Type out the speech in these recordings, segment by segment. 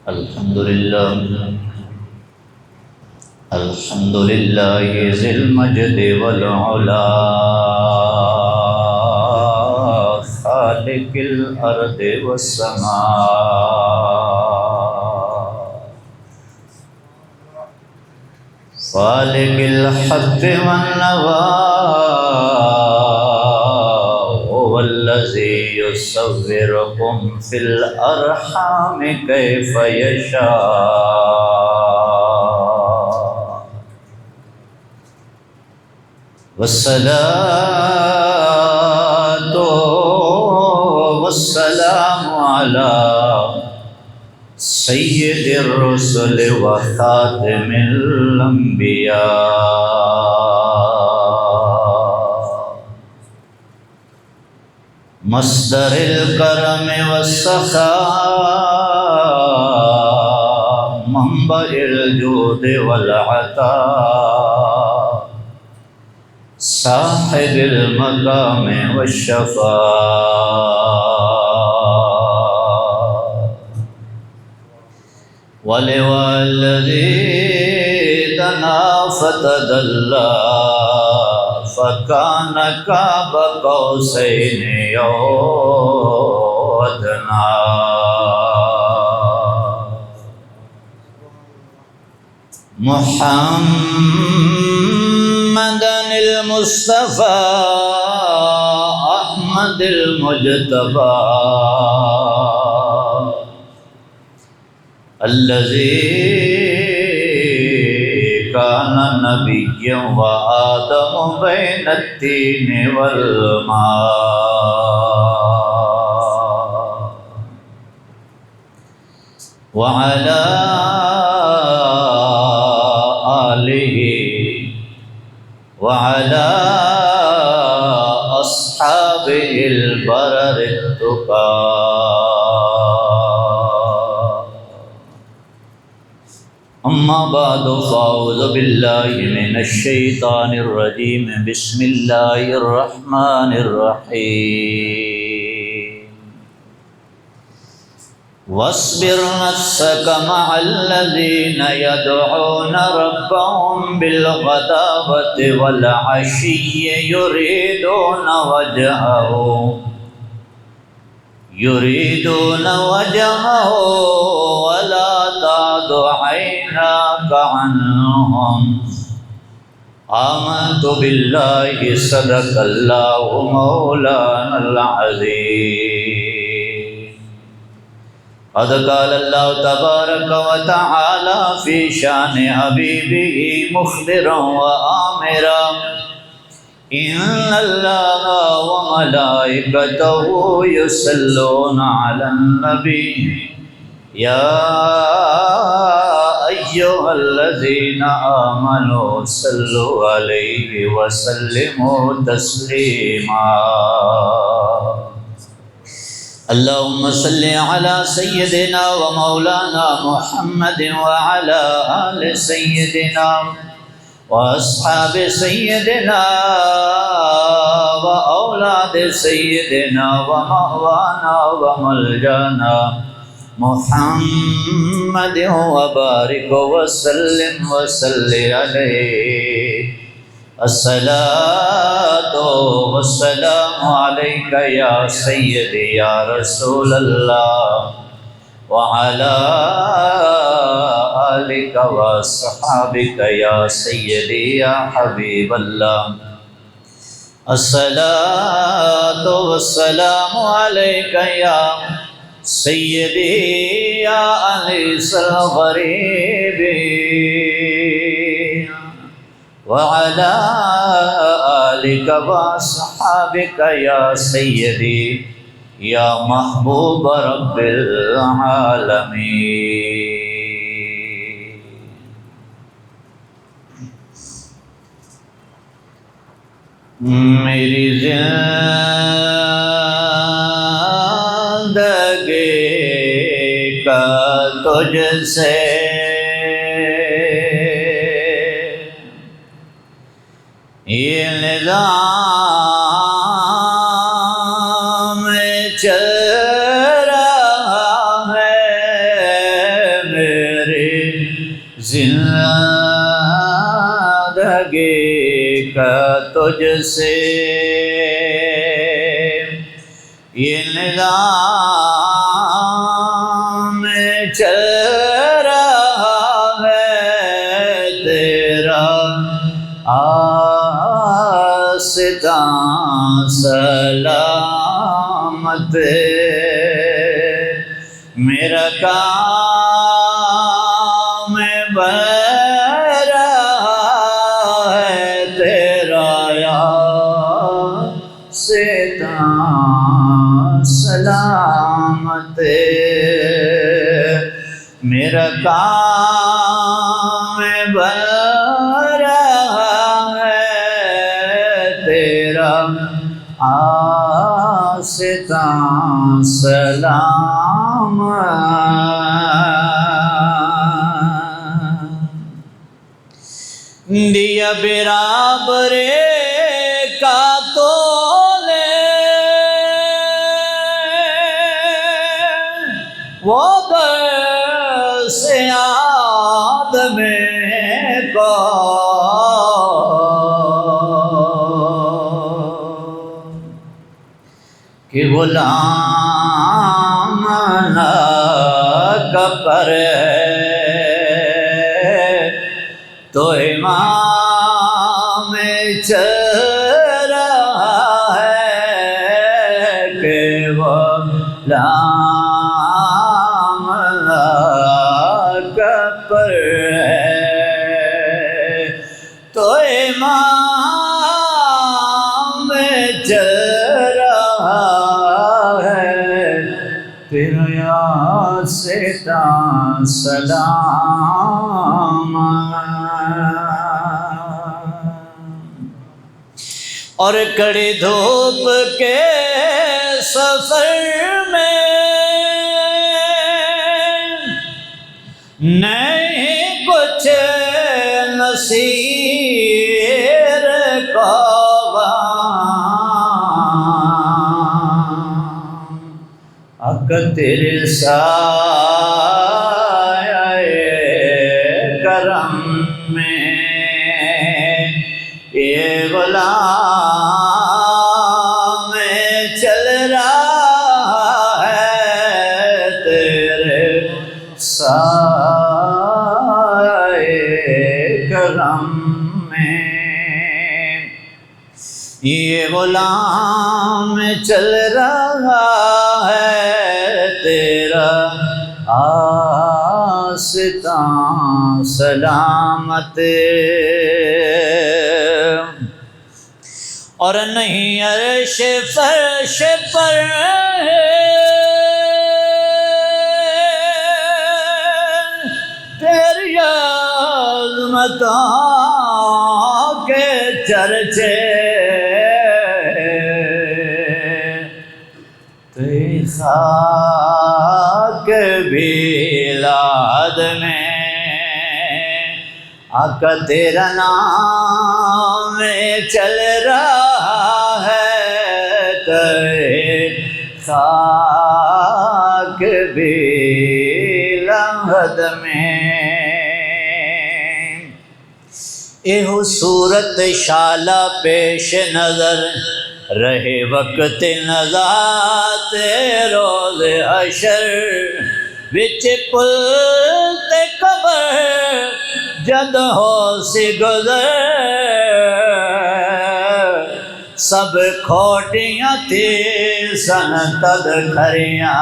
الحمد لله ذي المجد والعلا خالق الأرض والسماء خالق الحب والنوى هو الذي يصوركم في الأرحام كيف يشاء والصلاة والسلام على سید الرسل وخاتم الانبیاء مصدر الکرم والسخاء منبع الجود والعطاء صاحب المقام والشفاء ولواء الذي دنا فتدلى فكان قاب قوسين أو أدنى محمدا المصطفى أحمد المجتبى الذي كان نبيا وآدم بين التين والماء وعلى آله وعلى أصحابه البرر التقى اما بعد فاعوذ باللہ من الشیطان الرجیم بسم اللہ الرحمن الرحیم واصبر نفسك مع الذين يدعون ربهم بالغداوة والعشي يريدون وجهه ولا تعد عيناك عنهم آمنت بالله صدق الله مولانا العظيم قد قال الله تبارك وتعالى في شان حبيبه مخبرا وآمرا إن الله وملائكته يصلون على النبي يا أيها الذين آمنوا صلوا عليه وسلموا تسليما اللهم صل على سيدنا ومولانا محمد وعلى آل سيدنا وأصحاب سيدنا وأولاد سيدنا ومأوانا وملجانا محمد وبارك وسلم وصل عليه الصلاة والسلام عليك يا سيدي يا رسول الله وعلى آلك وصحابك يا سيدي يا حبيب الله الصلاة والسلام عليك يا سيدي يا أنيس الغريبين وعلى آلك وصحابك يا سيدي يا محبوب رب العالمين میری زندگی کا تجھ سے یہ نظام چل رہا ہے زندگی کا تجھ سے یہ نظام چل رہا ہے تیرا آستاں سلامت میرا کام بن رہا ہے تیرا آستاں سلامت میرا کام بن رہا ہے تیرا آستاں سلامت دیا برابر کا تولے وہ برس آدمی کو کہ غلام کا پر ہے تو امام چل رہا ہے کہ غلام کا پر ہے تو امام چل رہا ہے تیرا آستاں سلامت اور کڑی دھوپ کے سفر میں نہیں کچھ نصیر کو تیرے سایہ کرم میں یہ غلام چل رہا ہے تیرے سایہ کرم میں یہ غلام چل رہا ہے تیرا آستاں سلامت اور نہیں عرش فرش پر تیری عظمتوں کے چرچے خاک بھی لاد میں آقا تیرا نام چل رہا ہے خاک بھی لاد میں ایہو صورت شالا پیش نظر رہے وقت نزات روز حشر وچ پل تے قبر جد ہو سی گزر سب کھوٹیاں تھی سن تد کھریاں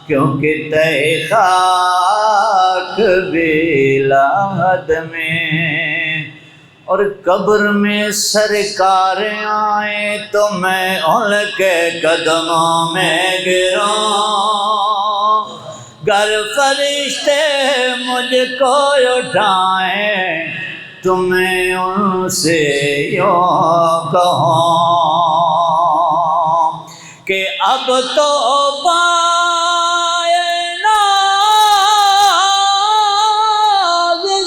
کیونکہ تے خاک بھی لحد میں اور قبر میں سرکار آئے تو میں ان کے قدموں میں گروں گر فرشتے مجھ کو اٹھائیں تو میں ان سے یوں کہوں کہ اب تو پائے ناز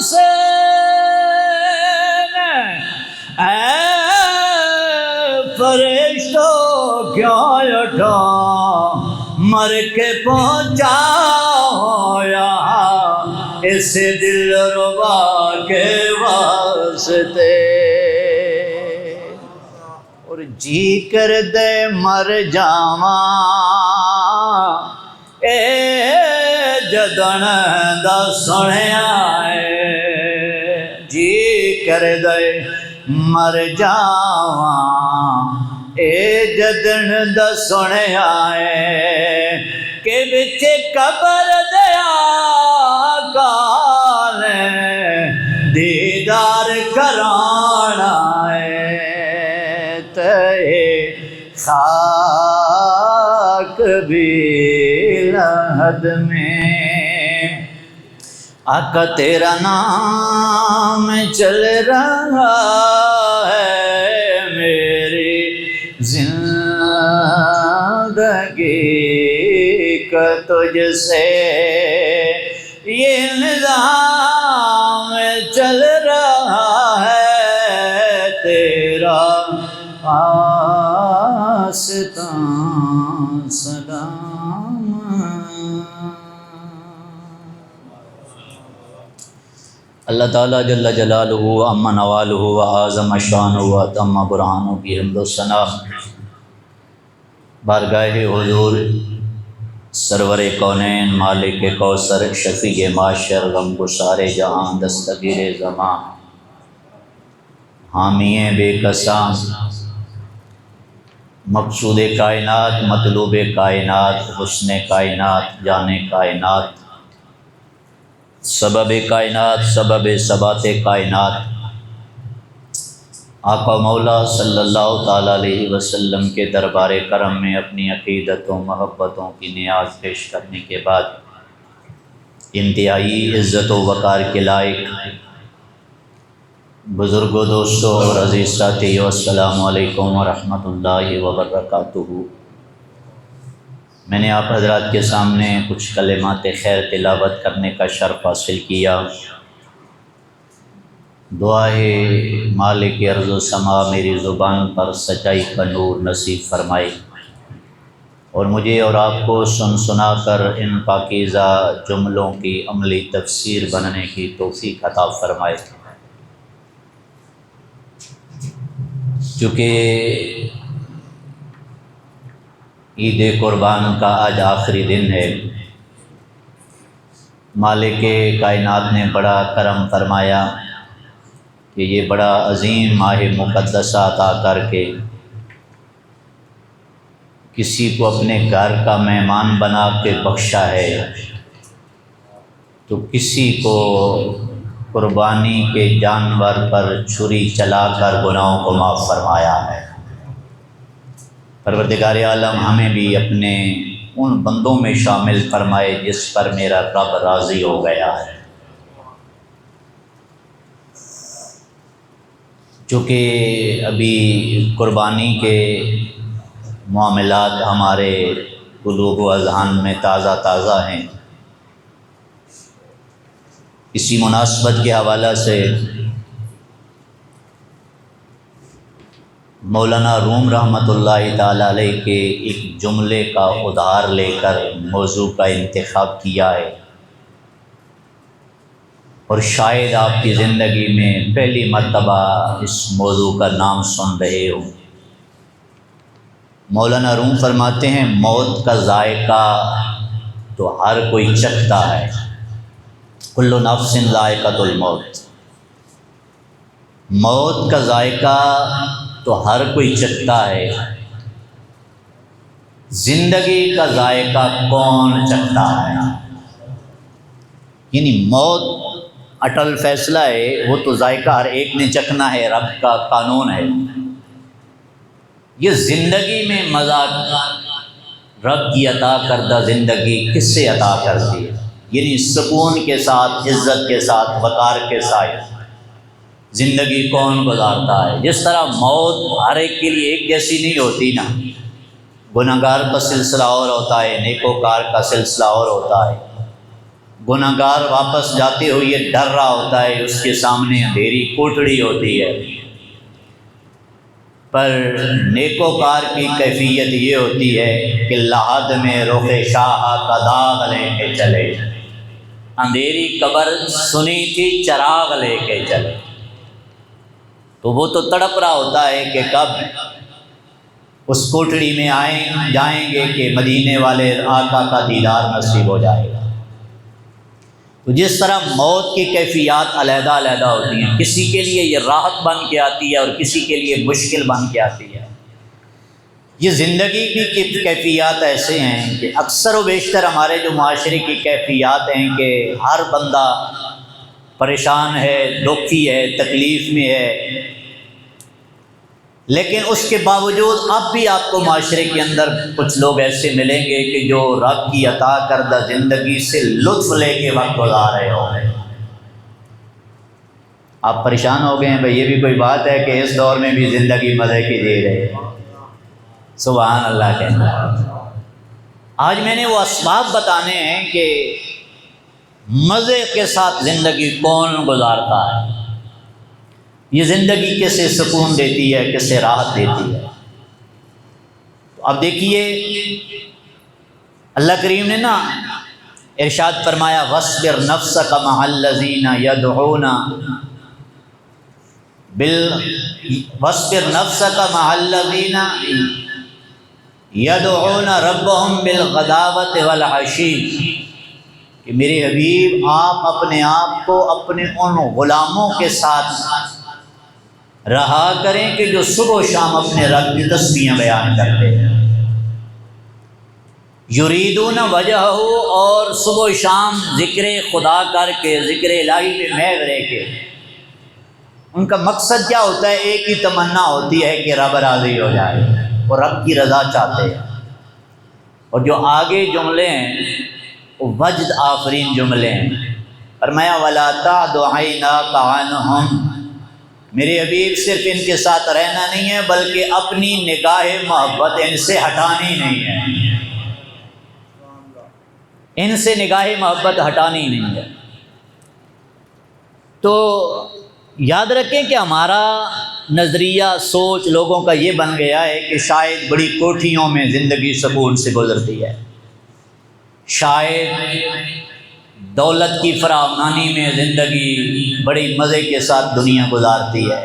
سے فرشتوں کیوں اٹھو مر کے پہنچا ہو یہاں اس کسی دل ربا کے واسطے، اور جی کر دے مر جاواں اے جدن دا سنیا ہے، جی کر دے مر جاواں اے جدن دا سنیا ہے، کہ بچ قبر دیا کالے دیدار کرانا ہے، تے خاک بھی لحد میں آقا تیرا نام چل رہا ہے، میری زندگی کا تجھ سے یہ نظام چل رہا ہے، تیرا آستان سلام۔ اللہ تعالیٰ جل جلالہ عم نوالہ و اعظم شانہ و اتم برہانہ کی حمد و ثنا بارگاہ حضور سرور کونین مالک کوثر شفیع معاشر غم گسار جہاں دستگیر زمان حامی بے کساں مقصود کائنات مطلوب کائنات حسن کائنات جان کائنات سبب کائنات سبب ثبات کائنات آقا مولا صلی اللہ تعالیٰ علیہ وسلم کے دربار کرم میں اپنی عقیدتوں محبتوں کی نیاز پیش کرنے کے بعد انتہائی عزت و وقار کے لائق بزرگوں دوستوں اور عزیز ساتھیو السلام علیکم ورحمۃ اللہ وبرکاتہ۔ میں نے آپ حضرات کے سامنے کچھ کلمات خیر تلاوت کرنے کا شرف حاصل کیا۔ دعا ہے مالک ارض و سما میری زبان پر سچائی کا نور نصیب فرمائے، اور مجھے اور آپ کو سن سنا کر ان پاکیزہ جملوں کی عملی تفسیر بننے کی توفیق عطا فرمائے۔ چونکہ عید قربان کا آج آخری دن ہے، مالک کائنات نے بڑا کرم فرمایا کہ یہ بڑا عظیم ماہ مقدسہ عطا کر کے کسی کو اپنے گھر کا مہمان بنا کے بخشا ہے، تو کسی کو قربانی کے جانور پر چھری چلا کر گناہوں کو معاف فرمایا ہے۔ پروردگار عالم ہمیں بھی اپنے ان بندوں میں شامل فرمائے جس پر میرا رب راضی ہو گیا ہے۔ چونکہ ابھی قربانی کے معاملات ہمارے قلوب و اذہان میں تازہ تازہ ہیں، اسی مناسبت کے حوالہ سے مولانا روم رحمۃ اللہ تعالیٰ علیہ کے ایک جملے کا ادھار لے کر موضوع کا انتخاب کیا ہے، اور شاید آپ کی زندگی میں پہلی مرتبہ اس موضوع کا نام سن رہے ہوں۔ مولانا روم فرماتے ہیں موت کا ذائقہ تو ہر کوئی چکھتا ہے، کل نفس ذائقۃ الموت، موت کا ذائقہ تو ہر کوئی چکھتا ہے، زندگی کا ذائقہ کون چکھتا ہے؟ یعنی موت اٹل فیصلہ ہے، وہ تو ذائقہ ہر ایک نے چکھنا ہے، رب کا قانون ہے۔ یہ زندگی میں مزہ رب کی عطا کردہ زندگی کس سے عطا کرتی ہے؟ یعنی سکون کے ساتھ، عزت کے ساتھ، وقار کے ساتھ زندگی کون گزارتا ہے؟ جس طرح موت ہر ایک کے لیے ایک جیسی نہیں ہوتی نا، گنہگار کا سلسلہ اور ہوتا ہے، نیکوکار کا سلسلہ اور ہوتا ہے۔ گنہگار واپس جاتے ہوئے ڈر رہا ہوتا ہے، اس کے سامنے اندھیری کوٹڑی ہوتی ہے، پر نیکوکار کی کیفیت یہ ہوتی ہے کہ لحد میں رخ شاہ کا داغ لے کے چلے، اندھیری قبر سنی تھی چراغ لے کے چلے، تو وہ تو تڑپ رہا ہوتا ہے کہ کب اس کوٹڑی میں جائیں گے کہ مدینے والے آقا کا دیدار نصیب ہو جائے گا۔ تو جس طرح موت کی کیفیات علیحدہ علیحدہ ہوتی ہیں، کسی کے لیے یہ راحت بن کے آتی ہے اور کسی کے لیے مشکل بن کے آتی ہے، یہ زندگی کی کیفیات ایسے ہیں کہ اکثر و بیشتر ہمارے جو معاشرے کی کیفیات ہیں کہ ہر بندہ پریشان ہے، دکھی ہے، تکلیف میں ہے، لیکن اس کے باوجود اب بھی آپ کو معاشرے کے اندر کچھ لوگ ایسے ملیں گے کہ جو رب کی عطا کردہ زندگی سے لطف لے کے وقت گزار رہے ہوں گے۔ آپ پریشان ہو گئے ہیں بھئی، یہ بھی کوئی بات ہے کہ اس دور میں بھی زندگی مزے کی جی رہے ہیں؟ سبحان اللہ کہنا۔ آج میں نے وہ اسباب بتانے ہیں کہ مزے کے ساتھ زندگی کون گزارتا ہے، یہ زندگی کسے سکون دیتی ہے، کسے راحت دیتی ہے۔ تو اب دیکھیے اللہ کریم نے نا ارشاد فرمایا وَاصْبِرْ نَفْسَكَ مَعَ الَّذِينَ يَدْعُونَ وَاصْبِرْ نَفْسَكَ مَعَ الَّذِينَ يَدْعُونَ رَبَّهُمْ بِالْغَدَاوَةِ وَالْعَشِيِّ، کہ میرے حبیب آپ اپنے آپ کو اپنے ان غلاموں کے ساتھ رہا کریں کہ جو صبح و شام اپنے رب کی تسبیحیں بیان کرتے ہیں، یریدون وجہہ، اور صبح و شام ذکر خدا کر کے، ذکر الہی میں محو رہ کے، ان کا مقصد کیا ہوتا ہے؟ ایک ہی تمنا ہوتی ہے کہ رب راضی ہو جائے، وہ رب کی رضا چاہتے ہیں۔ اور جو آگے جملے ہیں وہ وجد آفرین جملے ہیں، فرمایا وَلَا تَعْدُ عَيْنَاكَ عَنْهُمْ، میرے حبیب صرف ان کے ساتھ رہنا نہیں ہے بلکہ اپنی نگاہ محبت ان سے ہٹانی نہیں ہے، ان سے نگاہ محبت ہٹانی نہیں ہے۔ تو یاد رکھیں کہ ہمارا نظریہ سوچ لوگوں کا یہ بن گیا ہے کہ شاید بڑی کوٹھیوں میں زندگی سکون سے گزرتی ہے، شاید دولت کی فراوانی میں زندگی بڑی مزے کے ساتھ دنیا گزارتی ہے،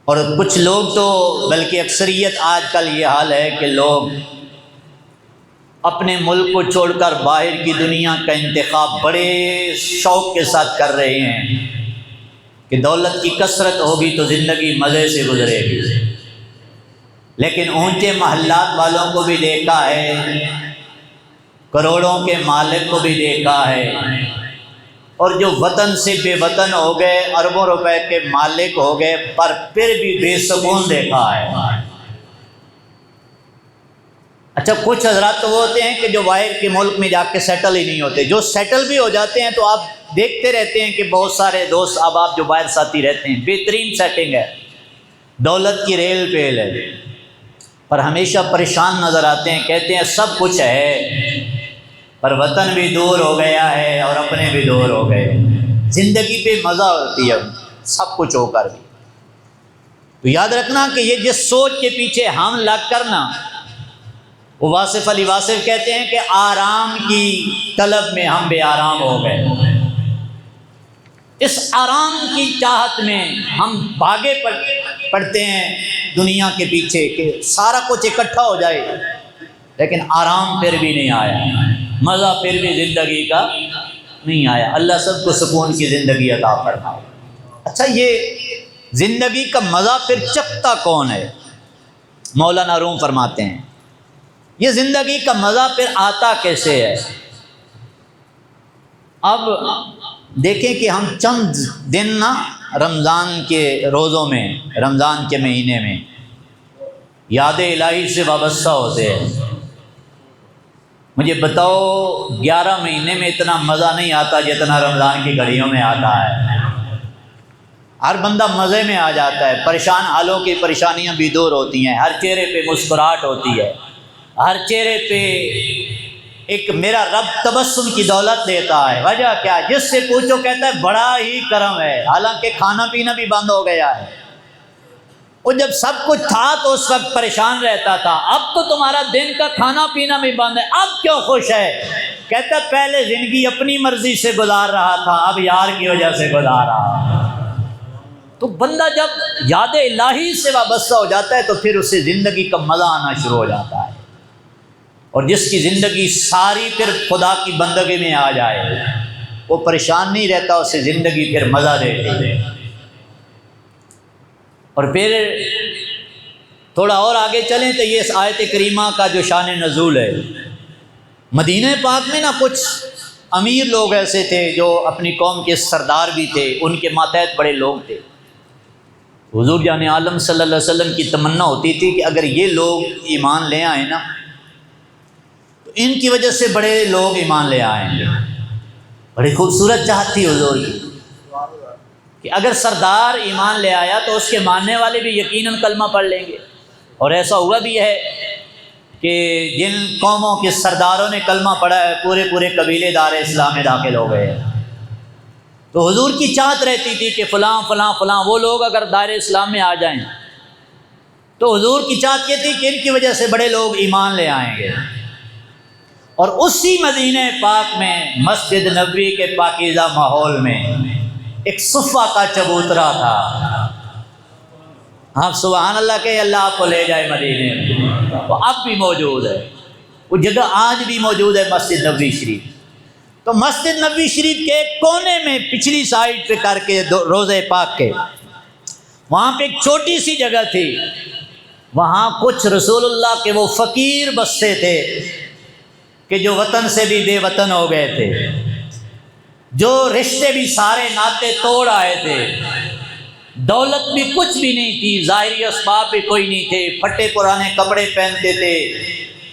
اور کچھ لوگ تو بلکہ اکثریت آج کل یہ حال ہے کہ لوگ اپنے ملک کو چھوڑ کر باہر کی دنیا کا انتخاب بڑے شوق کے ساتھ کر رہے ہیں کہ دولت کی کثرت ہوگی تو زندگی مزے سے گزرے گی، لیکن اونچے محلات والوں کو بھی دیکھا ہے، کروڑوں کے مالک کو بھی دیکھا ہے، اور جو وطن سے بے وطن ہو گئے، اربوں روپے کے مالک ہو گئے، پر پھر بھی بے سکون دیکھا ہے۔ اچھا کچھ حضرات تو وہ ہوتے ہیں کہ جو باہر کے ملک میں جا کے سیٹل ہی نہیں ہوتے، جو سیٹل بھی ہو جاتے ہیں تو آپ دیکھتے رہتے ہیں کہ بہت سارے دوست آپ جو باہر ساتھی رہتے ہیں، بہترین سیٹنگ ہے، دولت کی ریل پیل ہے، پر ہمیشہ پریشان نظر آتے ہیں، کہتے ہیں سب کچھ ہے پر وطن بھی دور ہو گیا ہے اور اپنے بھی دور ہو گئے، زندگی پہ مزہ ہوتی ہے سب کچھ ہو کر بھی۔ تو یاد رکھنا کہ یہ جس سوچ کے پیچھے ہم لگ کر نا، وہ واصف علی واصف کہتے ہیں کہ آرام کی طلب میں ہم بے آرام ہو گئے، اس آرام کی چاہت میں ہم بھاگے پڑتے ہیں دنیا کے پیچھے کہ سارا کچھ اکٹھا ہو جائے، لیکن آرام پھر بھی نہیں آیا، مزہ پھر بھی زندگی کا نہیں آیا۔ اللہ سب کو سکون کی زندگی عطا فرمائے۔ اچھا یہ زندگی کا مزہ پھر چکھتا کون ہے؟ مولانا روم فرماتے ہیں یہ زندگی کا مزہ پھر آتا کیسے ہے؟ اب دیکھیں کہ ہم چند دن نا رمضان کے روزوں میں، رمضان کے مہینے میں یاد الہی سے وابستہ ہوتے ہیں۔ مجھے بتاؤ 11 مہینے میں اتنا مزہ نہیں آتا جتنا رمضان کی گھڑیوں میں آتا ہے، ہر بندہ مزے میں آ جاتا ہے، پریشان حالوں کی پریشانیاں بھی دور ہوتی ہیں، ہر چہرے پہ مسکراہٹ ہوتی ہے، ہر چہرے پہ ایک میرا رب تبسم کی دولت دیتا ہے۔ وجہ کیا؟ جس سے پوچھو کہتا ہے بڑا ہی کرم ہے، حالانکہ کھانا پینا بھی بند ہو گیا ہے۔ وہ جب سب کچھ تھا تو اس وقت پریشان رہتا تھا، اب تو تمہارا دن کا کھانا پینا بھی بند ہے، اب کیوں خوش ہے؟ کہتا پہلے زندگی اپنی مرضی سے گزار رہا تھا، اب یار کی وجہ سے گزار رہا۔ تو بندہ جب یاد الہی سے وابستہ ہو جاتا ہے تو پھر اسے زندگی کا مزہ آنا شروع ہو جاتا ہے، اور جس کی زندگی ساری پھر خدا کی بندگی میں آ جائے وہ پریشان نہیں رہتا، اسے زندگی پھر مزہ دیتی ہے۔ اور پھر تھوڑا اور آگے چلیں تو یہ آیت کریمہ کا جو شان نزول ہے، مدینہ پاک میں نا کچھ امیر لوگ ایسے تھے جو اپنی قوم کے سردار بھی تھے، ان کے ماتحت بڑے لوگ تھے۔ حضور جان عالم صلی اللہ علیہ وسلم کی تمنا ہوتی تھی کہ اگر یہ لوگ ایمان لے آئیں نا تو ان کی وجہ سے بڑے لوگ ایمان لے آئیں گے۔ بڑی خوبصورت چاہت تھی حضور کی کہ اگر سردار ایمان لے آیا تو اس کے ماننے والے بھی یقیناً کلمہ پڑھ لیں گے، اور ایسا ہوا بھی ہے کہ جن قوموں کے سرداروں نے کلمہ پڑھا ہے پورے قبیلے دار اسلام میں داخل ہو گئے۔ تو حضور کی چاہت رہتی تھی کہ فلاں فلاں فلاں وہ لوگ اگر دائرہ اسلام میں آ جائیں تو حضور کی چاہت یہ تھی کہ ان کی وجہ سے بڑے لوگ ایمان لے آئیں گے۔ اور اسی مدینہ پاک میں مسجد نبوی کے پاکیزہ ماحول میں ایک صفہ کا چبوترا تھا۔ آپ سبحان اللہ کہ اللہ آپ کو لے جائے مدینے میں، وہ اب بھی موجود ہے، وہ جگہ آج بھی موجود ہے مسجد نبوی شریف۔ تو مسجد نبوی شریف کے ایک کونے میں پچھلی سائڈ پہ کر کے روضہ پاک کے وہاں پہ ایک چھوٹی سی جگہ تھی، وہاں کچھ رسول اللہ کے وہ فقیر بستے تھے کہ جو وطن سے بھی بے وطن ہو گئے تھے، جو رشتے بھی سارے ناطے توڑ آئے تھے، دولت بھی کچھ بھی نہیں تھی، ظاہری اسباب بھی کوئی نہیں تھے، پھٹے پرانے کپڑے پہنتے تھے،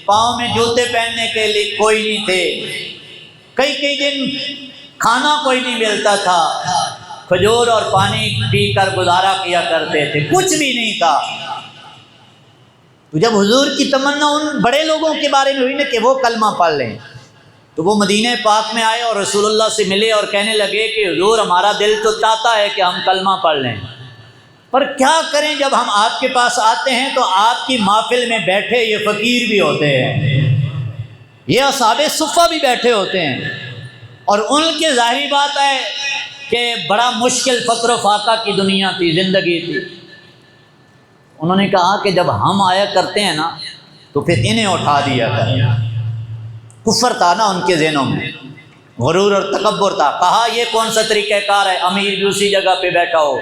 پاؤں میں جوتے پہننے کے لیے کوئی نہیں تھے، کئی دن کھانا کوئی نہیں ملتا تھا، کھجور اور پانی پی کر گزارا کیا کرتے تھے، کچھ بھی نہیں تھا۔ تو جب حضور کی تمنا ان بڑے لوگوں کے بارے میں ہوئی نا کہ وہ کلمہ پڑھ لیں تو وہ مدینہ پاک میں آئے اور رسول اللہ سے ملے اور کہنے لگے کہ حضور ہمارا دل تو چاہتا ہے کہ ہم کلمہ پڑھ لیں، پر کیا کریں جب ہم آپ کے پاس آتے ہیں تو آپ کی محفل میں بیٹھے یہ فقیر بھی ہوتے ہیں، یہ اصحاب صفہ بھی بیٹھے ہوتے ہیں، اور ان کے ظاہری بات ہے کہ بڑا مشکل فقر و فاقہ کی دنیا تھی، زندگی تھی۔ انہوں نے کہا کہ جب ہم آیا کرتے ہیں نا تو پھر انہیں اٹھا دیا کریں۔ کفر تھا نا ان کے ذہنوں میں، غرور اور تکبر تھا۔ کہا یہ کون سا طریقہ کار ہے، امیر بھی اسی جگہ پہ بیٹھا ہو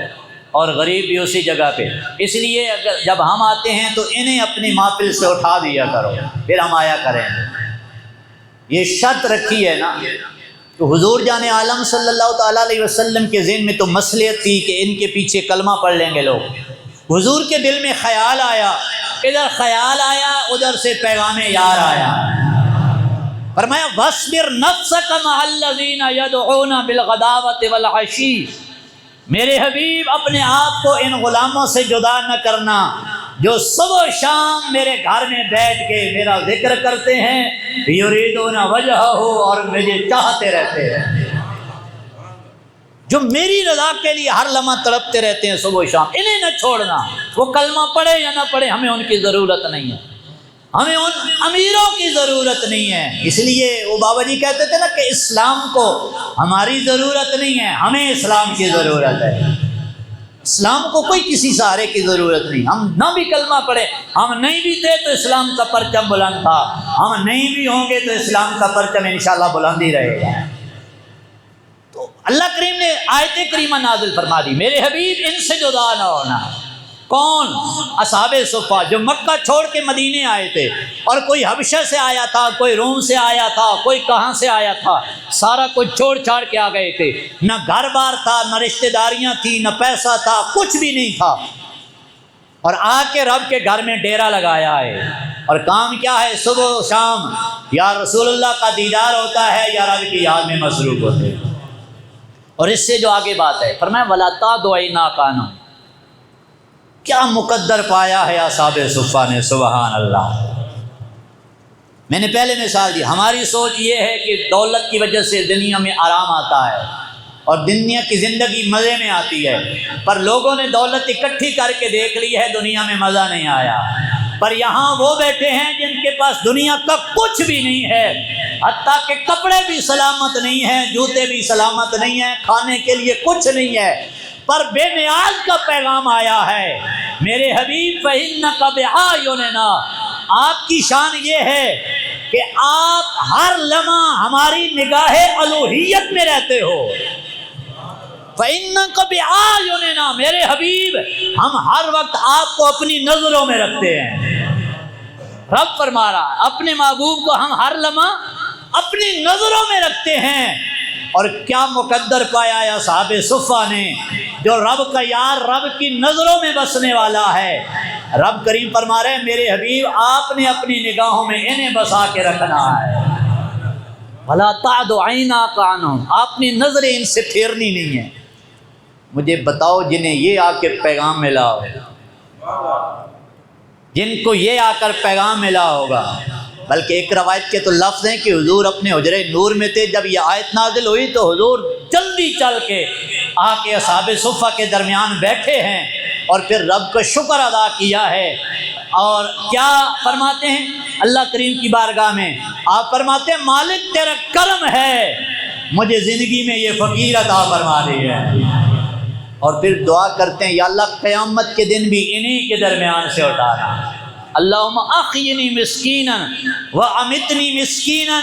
اور غریب بھی اسی جگہ پہ، اس لیے اگر جب ہم آتے ہیں تو انہیں اپنی محفل سے اٹھا دیا کرو پھر ہم آیا کریں۔ یہ شرط رکھی ہے نا، تو حضور جان عالم صلی اللہ تعالیٰ علیہ وسلم کے ذہن میں تو مصلحت تھی کہ ان کے پیچھے کلمہ پڑھ لیں گے لوگ۔ حضور کے دل میں خیال آیا، ادھر خیال آیا ادھر سے پیغام یار آیا۔ فرمایا وَاصْبِرْ نَفْسَكَ مَعَ الَّذِينَ يَدْعُونَ بِالْغَدَاوَةِ وَالْعَشِيِّ، میرے حبیب اپنے آپ کو ان غلاموں سے جدا نہ کرنا جو صبح و شام میرے گھر میں بیٹھ کے میرا ذکر کرتے ہیں، یریدون وجہہ، اور مجھے چاہتے رہتے ہیں، جو میری رضا کے لیے ہر لمحہ تڑپتے رہتے ہیں صبح و شام، انہیں نہ چھوڑنا۔ وہ کلمہ پڑھے یا نہ پڑھے ہمیں ان کی ضرورت نہیں ہے، ہمیں ان امیروں کی ضرورت نہیں ہے۔ اس لیے وہ بابا جی کہتے تھے نا کہ اسلام کو ہماری ضرورت نہیں ہے، ہمیں اسلام کی ضرورت ہے۔ اسلام کو کوئی کسی سہارے کی ضرورت نہیں، ہم نہ بھی کلمہ پڑھے، ہم نہیں بھی تھے تو اسلام کا پرچم بلند تھا، ہم نہیں بھی ہوں گے تو اسلام کا پرچم انشاءاللہ بلند ہی رہے گا۔ تو اللہ کریم نے آیت کریمہ نازل فرما دی، میرے حبیب ان سے جدا نہ ہونا۔ کون؟ اصحاب صفہ جو مکہ چھوڑ کے مدینے آئے تھے، اور کوئی حبشہ سے آیا تھا، کوئی روم سے آیا تھا، کوئی کہاں سے آیا تھا، سارا کچھ چھوڑ چھاڑ کے آ گئے تھے، نہ گھر بار تھا، نہ رشتہ داریاں تھیں، نہ پیسہ تھا، کچھ بھی نہیں تھا، اور آ کے رب کے گھر میں ڈیرا لگایا ہے، اور کام کیا ہے؟ صبح و شام یا رسول اللہ کا دیدار ہوتا ہے یا رب کی یاد میں مصروف ہوتے ہیں۔ اور اس سے جو آگے بات ہے فرمایا وَلَا تَعْدُ عَيْنَاكَ، کیا مقدر پایا ہے اصحاب صفہ نے، سبحان اللہ۔ میں نے پہلے مثال دی، ہماری سوچ یہ ہے کہ دولت کی وجہ سے دنیا میں آرام آتا ہے اور دنیا کی زندگی مزے میں آتی ہے، پر لوگوں نے دولت اکٹھی کر کے دیکھ لی ہے، دنیا میں مزہ نہیں آیا۔ پر یہاں وہ بیٹھے ہیں جن کے پاس دنیا کا کچھ بھی نہیں ہے، حتیٰ کہ کپڑے بھی سلامت نہیں ہیں، جوتے بھی سلامت نہیں ہیں، کھانے کے لیے کچھ نہیں ہے، پر بے نیاز کا پیغام آیا ہے میرے حبیب فَإِنَّكَ بِأَعْيُنِنَا، آپ کی شان یہ ہے کہ آپ ہر لمحہ ہماری نگاہ الوہیت میں رہتے ہو۔ فَإِنَّكَ بِأَعْيُنِنَا، میرے حبیب ہم ہر وقت آپ کو اپنی نظروں میں رکھتے ہیں۔ رب فرما رہا ہے اپنے محبوب کو ہم ہر لمحہ اپنی نظروں میں رکھتے ہیں۔ اور کیا مقدر پایا ہے اصحاب صفہ نے، جو رب کا یار رب کی نظروں میں بسنے والا ہے۔ رب کریم فرما رہے ہیں میرے حبیب آپ نے اپنی نگاہوں میں انہیں بسا کے رکھنا ہے۔ وَلَا تَعْدُ عَيْنَاكَ عَنْهُمْ، آپ نے نظریں ان سے پھیرنی نہیں ہے۔ مجھے بتاؤ جنہیں یہ آ کے پیغام ملا ہوگا، جن کو یہ آ کر پیغام ملا ہوگا، بلکہ ایک روایت کے تو لفظ ہیں کہ حضور اپنے حجرے نور میں تھے، جب یہ آیت نازل ہوئی تو حضور جلدی چل کے آ کے اصحاب صفہ کے درمیان بیٹھے ہیں اور پھر رب کا شکر ادا کیا ہے۔ اور کیا فرماتے ہیں اللہ کریم کی بارگاہ میں؟ آپ فرماتے ہیں مالک تیرا کرم ہے، مجھے زندگی میں یہ فقیر عطا فرما دی ہے۔ اور پھر دعا کرتے ہیں یا اللہ قیامت کے دن بھی انہی کے درمیان سے اٹھانا۔ اللہم احیینی مسکینا وامتنی مسکینا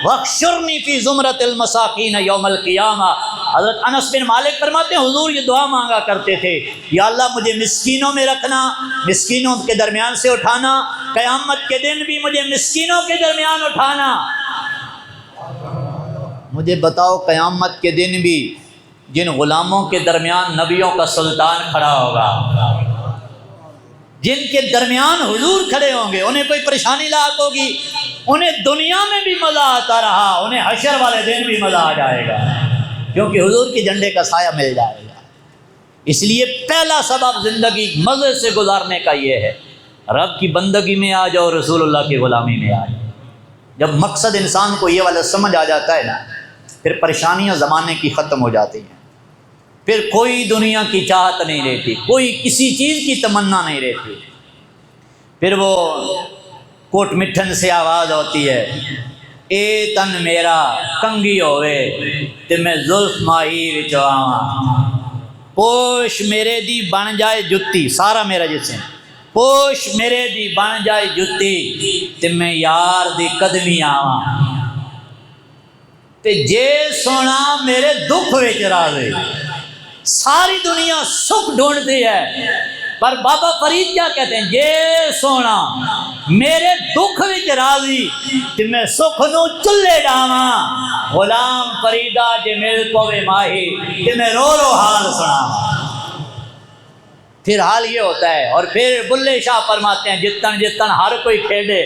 واحشرنی فی زمرۃ المساکین یوم القیامہ۔ حضرت انس بن مالک فرماتے ہیں حضور یہ دعا مانگا کرتے تھے، یا اللہ مجھے مسکینوں میں رکھنا، مسکینوں کے درمیان سے اٹھانا، قیامت کے دن بھی مجھے مسکینوں کے درمیان اٹھانا۔ مجھے بتاؤ قیامت کے دن بھی جن غلاموں کے درمیان نبیوں کا سلطان کھڑا ہوگا، جن کے درمیان حضور کھڑے ہوں گے، انہیں کوئی پریشانی لاحق ہوگی؟ انہیں دنیا میں بھی مزہ آتا رہا، انہیں حشر والے دن بھی مزہ آ جائے گا، کیونکہ حضور کے جھنڈے کا سایہ مل جائے گا۔ اس لیے پہلا سبب زندگی مزے سے گزارنے کا یہ ہے، رب کی بندگی میں آ جاؤ، رسول اللہ کی غلامی میں آ جاؤ۔ جب مقصد انسان کو یہ والا سمجھ آ جاتا ہے نا، پھر پریشانیاں زمانے کی ختم ہو جاتی ہیں، پھر کوئی دنیا کی چاہت نہیں رہتی، کوئی کسی چیز کی تمنا نہیں رہتی۔ پھر وہ کوٹ مٹھن سے آواز ہوتی ہے، اے تن میرا کنگی ہوئے تے میں زلف ماہی وچ آواں، پوش میرے دی بن جائے جتی، سارا میرا جسم پوش میرے دی بن جائے جتی تے میں یار دی قدمی آواں، تے جے سونا میرے دکھ وچ راضی۔ ساری دنیا سکھ ڈھونڈتی ہے، پر بابا فرید کیا کہتے ہیں؟ جے سونا میرے دکھ وچ راضی تے میں سکھ نو چلے ڈاواں، غلام فریدا جے مل پوے ماہی تے میں رو رو حال سناواں۔ پھر حال یہ ہوتا ہے، اور پھر بلے شاہ فرماتے ہیں جتن جتن ہر کوئی کھیڈے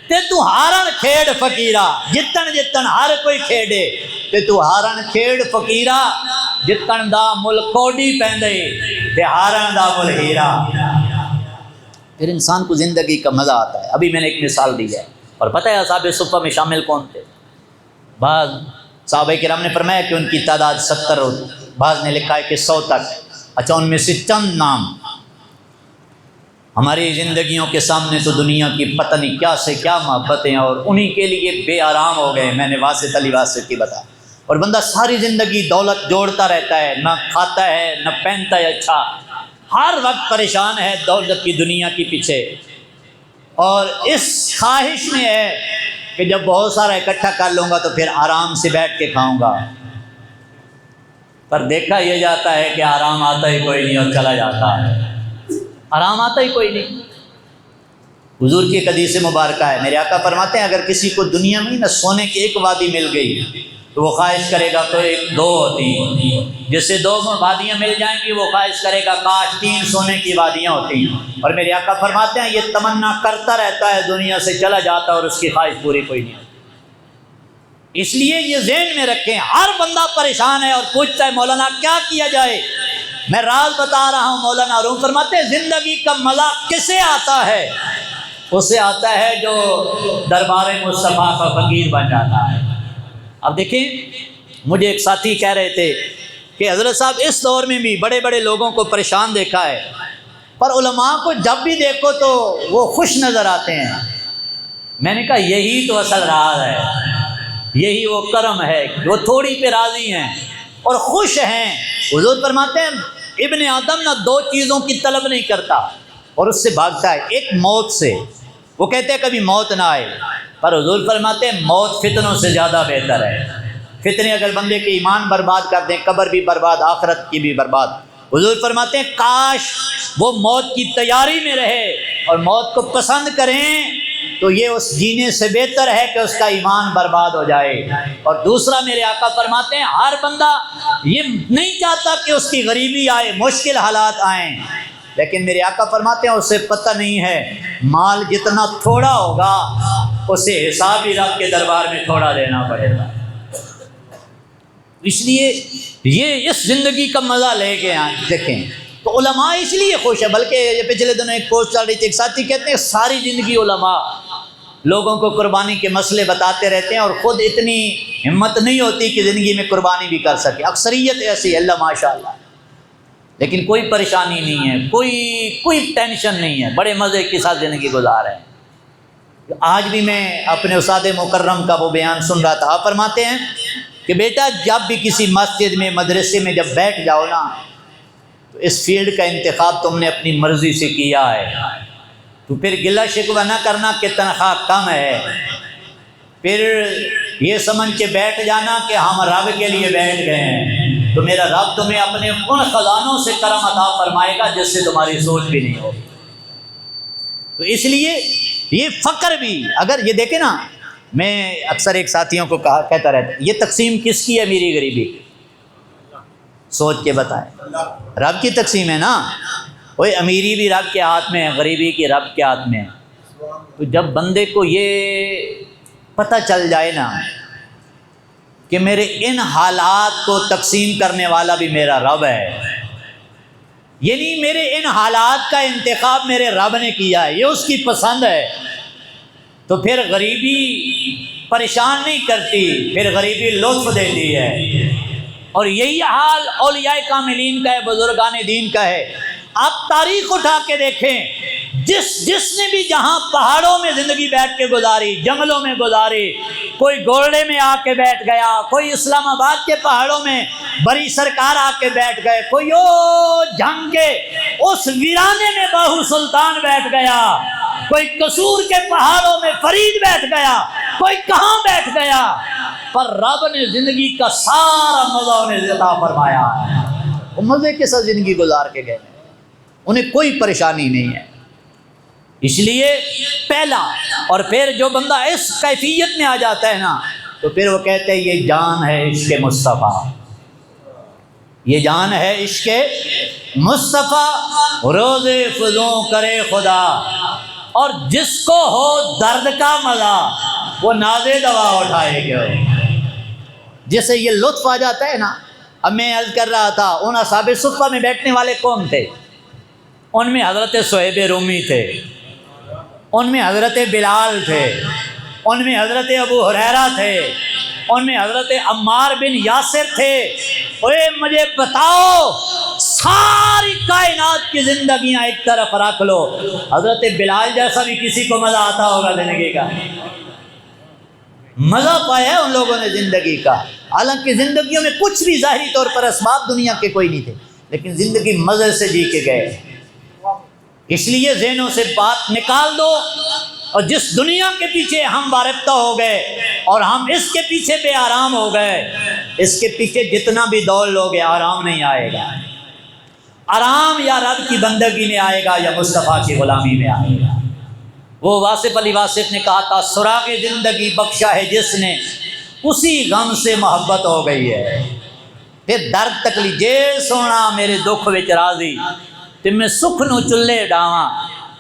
تے تو ہارن کھیڑ فقیرا، جتن جتن ہر کوئی کھیڈے تے تو ہارن کھیڑ فقیرا، جتن دا مل کوڈی پیندے تے ہارن دا مل ہیرا۔ پھر انسان کو زندگی کا مزہ آتا ہے۔ ابھی میں نے ایک مثال دی ہے، اور پتہ ہے اصحاب صفہ میں شامل کون تھے؟ بعض صحابہ کرام نے فرمایا کہ ان کی تعداد 70 ہوتی، بعض نے لکھا ہے کہ 100 تک۔ اچھا، ان میں سے چند نام ہماری زندگیوں کے سامنے تو دنیا کی پتہ نہیں کیا سے کیا محبتیں، اور انہی کے لیے بے آرام ہو گئے۔ میں نے واسط علی واسط کی بتا، اور بندہ ساری زندگی دولت جوڑتا رہتا ہے، نہ کھاتا ہے نہ پہنتا ہے اچھا، ہر وقت پریشان ہے دولت کی دنیا کے پیچھے، اور اس خواہش میں ہے کہ جب بہت سارا اکٹھا کر لوں گا تو پھر آرام سے بیٹھ کے کھاؤں گا۔ پر دیکھا یہ جاتا ہے کہ آرام آتا ہی کوئی نہیں اور چلا جاتا ہے، آرام آتا ہی کوئی نہیں۔ حضور کی ایک حدیث مبارکہ ہے، میرے آقا فرماتے ہیں اگر کسی کو دنیا میں نہ سونے کی ایک وادی مل گئی تو وہ خواہش کرے گا تو ایک دو ہوتی، جس سے 2 وادیاں مل جائیں گی وہ خواہش کرے گا کاش 3 سونے کی وادیاں ہوتی۔ اور میرے آقا فرماتے ہیں یہ تمنا کرتا رہتا ہے، دنیا سے چلا جاتا ہے اور اس کی خواہش پوری کوئی نہیں ہوتی۔ اس لیے یہ ذہن میں رکھیں، ہر بندہ پریشان ہے اور پوچھتا ہے مولانا کیا کیا جائے۔ میں راز بتا رہا ہوں، مولانا روم فرماتے ہیں زندگی کا مزہ کسے آتا ہے؟ اسے آتا ہے جو دربار مصطفیٰ کا فقیر بن جاتا ہے۔ اب دیکھیں، مجھے ایک ساتھی کہہ رہے تھے کہ حضرت صاحب اس دور میں بھی بڑے بڑے لوگوں کو پریشان دیکھا ہے، پر علماء کو جب بھی دیکھو تو وہ خوش نظر آتے ہیں۔ میں نے کہا یہی تو اصل راز ہے، یہی وہ کرم ہے، وہ تھوڑی پہ راضی ہیں اور خوش ہیں۔ حضور فرماتے ہیں ابن آدم نہ دو چیزوں کی طلب نہیں کرتا اور اس سے بھاگتا ہے، ایک موت سے، وہ کہتے ہیں کبھی موت نہ آئے، پر حضور فرماتے ہیں موت فتنوں سے زیادہ بہتر ہے۔ فتنے اگر بندے کے ایمان برباد کر دیں، قبر بھی برباد، آخرت کی بھی برباد۔ حضور فرماتے ہیں کاش وہ موت کی تیاری میں رہے اور موت کو پسند کریں تو یہ اس جینے سے بہتر ہے کہ اس کا ایمان برباد ہو جائے۔ اور دوسرا میرے آقا فرماتے ہیں ہر بندہ یہ نہیں چاہتا کہ اس کی غریبی آئے، مشکل حالات آئیں، لیکن میرے آقا فرماتے ہیں اسے پتہ نہیں ہے مال جتنا تھوڑا ہوگا اسے حساب ہی رب کے دربار میں تھوڑا دینا پڑے گا۔ اس لیے یہ اس زندگی کا مزہ لے کے دیکھیں تو علماء اس لیے خوش ہے۔ بلکہ یہ پچھلے دنوں ایک پوسٹ چل رہی تھی، ایک ساتھی کہتے ہیں ساری زندگی علماء لوگوں کو قربانی کے مسئلے بتاتے رہتے ہیں اور خود اتنی ہمت نہیں ہوتی کہ زندگی میں قربانی بھی کر سکے۔ اکثریت ایسی ہے، اللہ ماشاء اللہ، لیکن کوئی پریشانی نہیں ہے، کوئی ٹینشن نہیں ہے، بڑے مزے کے ساتھ زندگی گزار رہے ہیں۔ آج بھی میں اپنے استاد مکرم کا وہ بیان سن رہا تھا، آپ فرماتے ہیں کہ بیٹا جب بھی کسی مسجد میں مدرسے میں جب بیٹھ جاؤ نا تو اس فیلڈ کا انتخاب تم نے اپنی مرضی سے کیا ہے، تو پھر گلہ شکوہ نہ کرنا کہ تنخواہ کم ہے، پھر یہ سمجھ کے بیٹھ جانا کہ ہم رب کے لیے بیٹھ گئے ہیں، تو میرا رب تمہیں اپنے ان خزانوں سے کرم عطا فرمائے گا جس سے تمہاری سوچ بھی نہیں ہوگی۔ تو اس لیے یہ فقر بھی، اگر یہ دیکھیں نا، میں اکثر ایک ساتھیوں کو کہتا رہتا یہ تقسیم کس کی ہے میری غریبی کی؟ سوچ کے بتائیں، رب کی تقسیم ہے نا۔ کوئی امیری بھی رب کے ہاتھ میں ہے، غریبی کی رب کے ہاتھ میں ہے۔ تو جب بندے کو یہ پتہ چل جائے نا کہ میرے ان حالات کو تقسیم کرنے والا بھی میرا رب ہے، یعنی میرے ان حالات کا انتخاب میرے رب نے کیا ہے، یہ اس کی پسند ہے، تو پھر غریبی پریشان نہیں کرتی، پھر غریبی لطف دیتی ہے۔ اور یہی حال اولیاء کاملین کا ہے، بزرگان دین کا ہے۔ آپ تاریخ اٹھا کے دیکھیں، جس نے بھی جہاں پہاڑوں میں زندگی بیٹھ کے گزاری، جنگلوں میں گزاری، کوئی گولڈے میں آ کے بیٹھ گیا، کوئی اسلام آباد کے پہاڑوں میں بڑی سرکار آ کے بیٹھ گئے، کوئی جنگ کے اس ویرانے میں باہو سلطان بیٹھ گیا، کوئی قصور کے پہاڑوں میں فرید بیٹھ گیا، کوئی کہاں بیٹھ گیا، پر رب نے زندگی کا سارا مزہ انہیں عطا فرمایا ہے۔ وہ مزے کے ساتھ زندگی گزار کے گئے، انہیں کوئی پریشانی نہیں ہے۔ اس لیے پہلا، اور پھر جو بندہ اس کیفیت میں آ جاتا ہے نا تو پھر وہ کہتے ہیں یہ جان ہے عشق مصطفیٰ، یہ جان ہے عشق مصطفیٰ، روز فزوں کرے خدا، اور جس کو ہو درد کا مزہ وہ نازے دوا اٹھائے گا۔ جسے یہ لطف آ جاتا ہے نا، اب میں عرض کر رہا تھا ان اصحاب صفہ میں بیٹھنے والے کون تھے؟ ان میں حضرت صہیب رومی تھے، ان میں حضرت بلال تھے، ان میں حضرت ابو ہریرہ تھے، ان میں حضرت عمار بن یاسر تھے۔ اوے مجھے بتاؤ، ساری کائنات کی زندگیاں ایک طرف رکھ لو، حضرت بلال جیسا بھی کسی کو مزہ آتا ہوگا زندگی کا؟ مزہ پایا ہے ان لوگوں نے زندگی کا، حالانکہ زندگیوں میں کچھ بھی ظاہری طور پر اسباب دنیا کے کوئی نہیں تھے، لیکن زندگی مزے سے جی کے گئے۔ اس لیے ذہنوں سے بات نکال دو، اور جس دنیا کے پیچھے ہم وارفتہ ہو گئے اور ہم اس کے پیچھے بے آرام ہو گئے، اس کے پیچھے جتنا بھی دوڑ لوگے آرام نہیں آئے گا۔ آرام یا رب کی بندگی میں آئے گا یا مصطفیٰ کی غلامی میں آئے گا۔ وہ واصف علی واصف نے کہا تھا سراغ زندگی بخشا ہے جس نے، اسی غم سے محبت ہو گئی ہے۔ پھر درد تکلیف جے سونا میرے دکھ وچ راضی، تم میں سکھ نو چلے ڈاواں،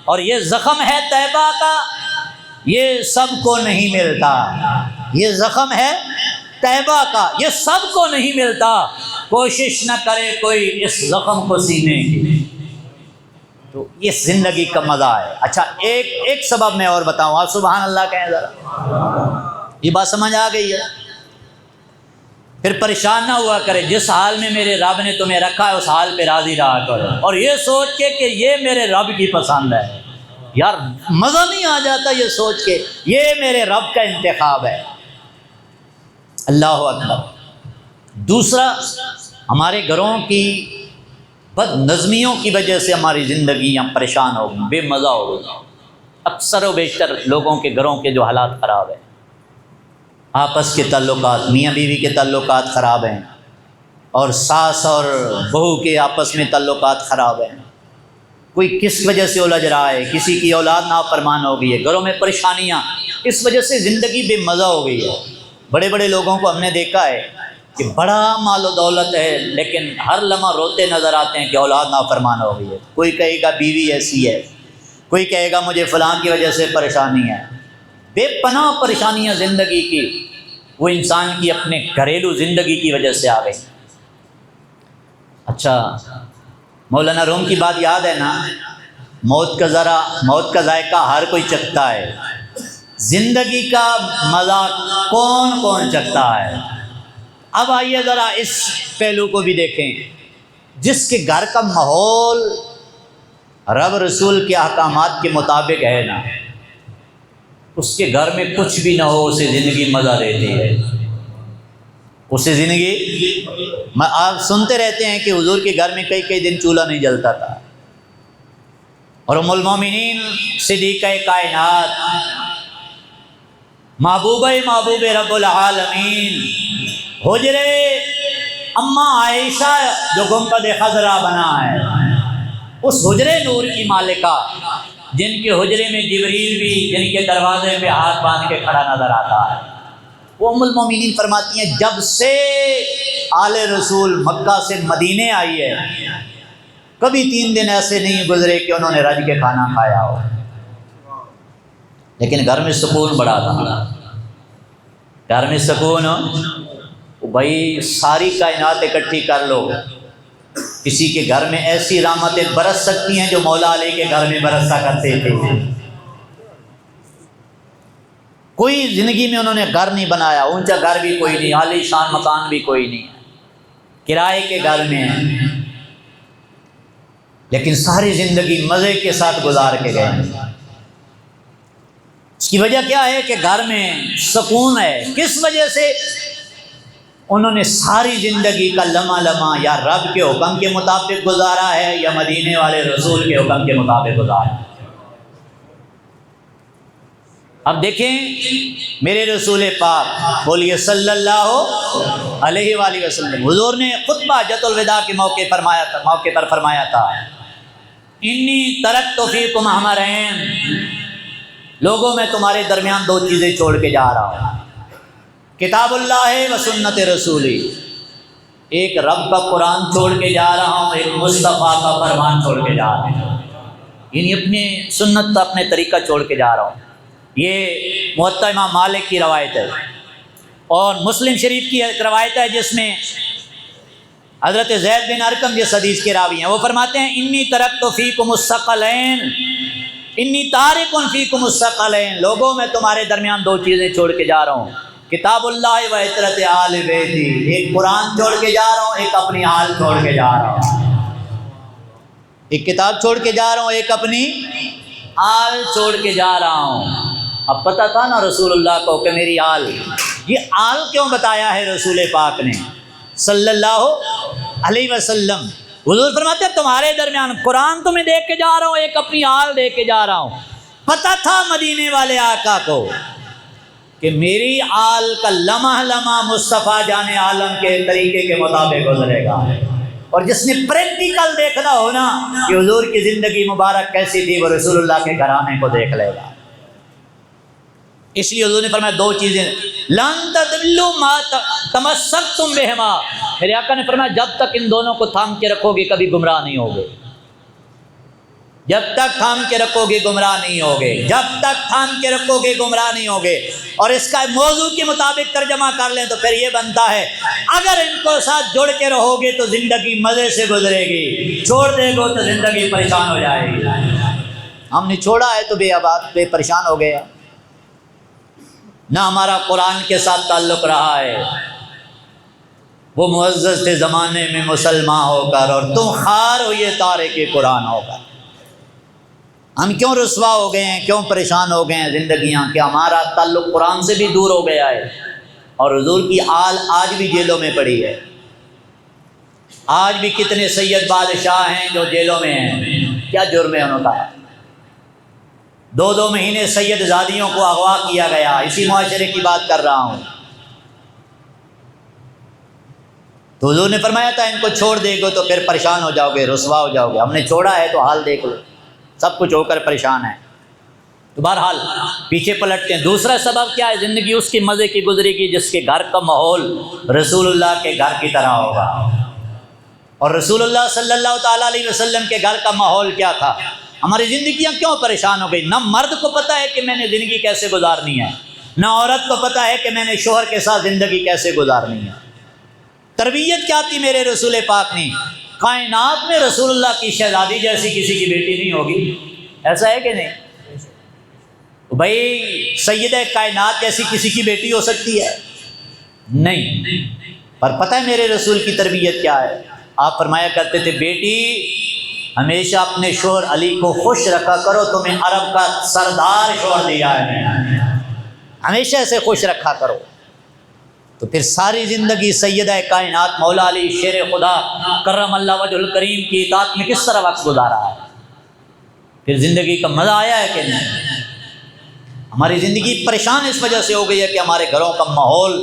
اور یہ زخم ہے طیبہ کا یہ سب کو نہیں ملتا، یہ زخم ہے طیبہ کا یہ سب کو نہیں ملتا، کوشش نہ کرے کوئی اس زخم کو سینے کی۔ تو اس زندگی کا مزہ ہے۔ اچھا ایک سبب میں اور بتاؤں، آپ سبحان اللہ کہیں ذرا، یہ بات سمجھ آ گئی ہے؟ پھر پریشان نہ ہوا کرے، جس حال میں میرے رب نے تمہیں رکھا ہے اس حال پہ راضی رہا کرو، اور یہ سوچ کے کہ یہ میرے رب کی پسند ہے۔ یار مزہ نہیں آ جاتا یہ سوچ کے یہ میرے رب کا انتخاب ہے؟ اللہ اکبر۔ دوسرا، ہمارے گھروں کی بد نظمیوں کی وجہ سے ہماری زندگیاں پریشان ہو گئی، بے مزہ ہو گئی۔ اکثر و بیشتر لوگوں کے گھروں کے جو حالات خراب ہیں، آپس کے تعلقات، میاں بیوی کے تعلقات خراب ہیں، اور ساس اور بہو کے آپس میں تعلقات خراب ہیں۔ کوئی کس وجہ سے الجھ رہا ہے، کسی کی اولاد نافرمان ہو گئی ہے، گھروں میں پریشانیاں، اس وجہ سے زندگی بے مزہ ہو گئی ہے۔ بڑے بڑے لوگوں کو ہم نے دیکھا ہے کہ بڑا مال و دولت ہے لیکن ہر لمحہ روتے نظر آتے ہیں کہ اولاد نافرمان ہو گئی ہے۔ کوئی کہے گا بیوی ایسی ہے، کوئی کہے گا مجھے فلاں کی وجہ سے پریشانی ہے۔ بے پناہ پریشانیاں زندگی کی، وہ انسان کی اپنے گھریلو زندگی کی وجہ سے آ گئی۔ اچھا، مولانا روم کی بات یاد ہے نا، موت کا ذائقہ ہر کوئی چکھتا ہے، زندگی کا مزہ کون کون چکھتا ہے؟ اب آئیے ذرا اس پہلو کو بھی دیکھیں، جس کے گھر کا ماحول رب رسول کے احکامات کے مطابق ہے نا، اس کے گھر میں کچھ بھی نہ ہو اسے زندگی مزہ دیتی ہے۔ اسے زندگی، آپ سنتے رہتے ہیں کہ حضور کے گھر میں کئی کئی دن چولہا نہیں جلتا تھا، اور ام المومنین صدیقہ کائنات، محبوب رب العالمین، حجرے اماں عائشہ جو گنبد خضرا بنا ہے، اس حجرے نور کی مالکہ، جن کے حجرے میں جبریل بھی جن کے دروازے پہ ہاتھ باندھ کے کھڑا نظر آتا ہے، وہ ام المومنین فرماتی ہیں جب سے آل رسول مکہ سے مدینے آئی ہے کبھی 3 دن ایسے نہیں گزرے کہ انہوں نے رج کے کھانا کھایا ہو، لیکن گھر میں سکون بڑا تھا۔ گھر میں سکون ہو بھائی، ساری کائنات اکٹھی کر لو، کسی کے گھر میں ایسی رحمتیں برس سکتی ہیں جو مولا علی کے گھر میں برسا کرتے تھے۔ کوئی زندگی میں انہوں نے گھر نہیں بنایا، اونچا گھر بھی کوئی نہیں، عالی شان مکان بھی کوئی نہیں، کرائے کے گھر میں ہیں، لیکن ساری زندگی مزے کے ساتھ گزار کے گئے۔ اس کی وجہ کیا ہے کہ گھر میں سکون ہے۔ کس وجہ سے؟ انہوں نے ساری زندگی کا لمحہ لمحہ یا رب کے حکم کے مطابق گزارا ہے یا مدینے والے رسول کے حکم کے مطابق گزارا ہے۔ اب دیکھیں میرے رسول پاک، بولیے صلی اللہ علیہ وآلہ وسلم، حضور نے خطبہ حجۃ الوداع کے موقع پر فرمایا تھا، انی ترکت فیکم امرین، لوگوں میں تمہارے درمیان 2 چیزیں چھوڑ کے جا رہا ہوں، کتاب اللہ و سنت رسولی، ایک رب کا قرآن چھوڑ کے جا رہا ہوں، ایک مصطفیٰ کا فرمان چھوڑ کے جا رہا ہوں، یعنی اپنی سنت کا اپنے طریقہ چھوڑ کے جا رہا ہوں۔ یہ موطا امام مالک کی روایت ہے، اور مسلم شریف کی ایک روایت ہے جس میں حضرت زید بن ارقم جس حدیث کے راوی ہیں وہ فرماتے ہیں انی ترکت فیکم الثقلین، انی تارک فیکم الثقلین، لوگوں میں تمہارے درمیان 2 چیزیں چھوڑ کے جا رہا ہوں، کتاب اللہ و عطرت آل بیتی، ایک قرآن چھوڑ کے جا رہا ہوں، ایک اپنی آل چھوڑ کے جا رہا ہوں، ایک کتاب چھوڑ کے جا رہا ہوں، ایک اپنی آل چھوڑ کے جا رہا ہوں۔ اب پتہ تھا نا رسول اللہ کو کہ میری آل، یہ آل کیوں بتایا ہے رسول پاک نے صلی اللہ علیہ وسلم؟ حضور فرماتے ہیں تمہارے درمیان قرآن تمہیں دے کے جا رہا ہوں، ایک اپنی آل دے کے جا رہا ہوں۔ پتہ تھا مدینے والے آقا کو کہ میری آل کا لمحہ لمحہ مصطفیٰ جان عالم کے طریقے کے مطابق گزرے گا، اور جس نے پریکٹیکل دیکھنا ہو نا کہ حضور کی زندگی مبارک کیسی تھی، وہ رسول اللہ کے گھرانے کو دیکھ لے گا۔ اس لیے حضور نے فرمایا 2 چیزیں، لن تضلوا ما تمسکتم بہما، میرے آقا نے فرمایا جب تک ان دونوں کو تھام کے رکھو گے کبھی گمراہ نہیں ہوگے، جب تک تھام کے رکھو گے گمراہ نہیں ہوگے، جب تک تھام کے رکھو گے گمراہ نہیں ہوگے۔ اور اس کا موضوع کے مطابق ترجمہ کر لیں تو پھر یہ بنتا ہے اگر ان کو ساتھ جوڑ کے رہو گے تو زندگی مزے سے گزرے گی، چھوڑ دے گو تو زندگی پریشان ہو جائے گی۔ ہم نے چھوڑا ہے تو بے آباد بے پریشان ہو گیا، نہ ہمارا قرآن کے ساتھ تعلق رہا ہے، وہ معزز تھے زمانے میں مسلمان ہو کر، اور تم خار ہو یہ تارک قرآن ہو کر۔ ہم کیوں رسوا ہو گئے ہیں، کیوں پریشان ہو گئے ہیں زندگیاں، کہ ہمارا تعلق قرآن سے بھی دور ہو گیا ہے، اور حضور کی آل آج بھی جیلوں میں پڑی ہے۔ آج بھی کتنے سید بادشاہ ہیں جو جیلوں میں ہیں، کیا جرم ہے ان کا؟ 2 مہینے سید زادیوں کو اغوا کیا گیا، اسی معاشرے کی بات کر رہا ہوں۔ تو حضور نے فرمایا تھا ان کو چھوڑ دے گے تو پھر پریشان ہو جاؤ گے، رسوا ہو جاؤ گے، ہم نے چھوڑا ہے تو حال دیکھ لو، سب کچھ ہو کر پریشان ہے۔ تو بہرحال پیچھے پلٹتے ہیں، دوسرا سبب کیا ہے؟ زندگی اس کی مزے کی گزرے گی جس کے گھر کا ماحول رسول اللہ کے گھر کی طرح ہوگا۔ اور رسول اللہ صلی اللہ تعالیٰ علیہ وسلم کے گھر کا ماحول کیا تھا؟ ہماری زندگیاں کیوں پریشان ہو گئی؟ نہ مرد کو پتہ ہے کہ میں نے زندگی کیسے گزارنی ہے، نہ عورت کو پتہ ہے کہ میں نے شوہر کے ساتھ زندگی کیسے گزارنی ہے۔ تربیت کیا تھی میرے رسول پاک نے؟ کائنات میں رسول اللہ کی شہزادی جیسی کسی کی بیٹی نہیں ہوگی، ایسا ہے کہ نہیں؟ بھائی سیدہ کائنات جیسی کسی کی بیٹی ہو سکتی ہے؟ نہیں۔ پر پتہ ہے میرے رسول کی تربیت کیا ہے؟ آپ فرمایا کرتے تھے بیٹی ہمیشہ اپنے شوہر علی کو خوش رکھا کرو، تمہیں عرب کا سردار شوہر دیا ہے، ہمیشہ اسے خوش رکھا کرو۔ تو پھر ساری زندگی سیدہ کائنات مولا علی شیر خدا کرم اللہ وجہ الکریم کی اطاعت میں کس طرح وقت گزارا ہے؟ پھر زندگی کا مزہ آیا ہے کہ نہیں؟ ہماری زندگی پریشان اس وجہ سے ہو گئی ہے کہ ہمارے گھروں کا ماحول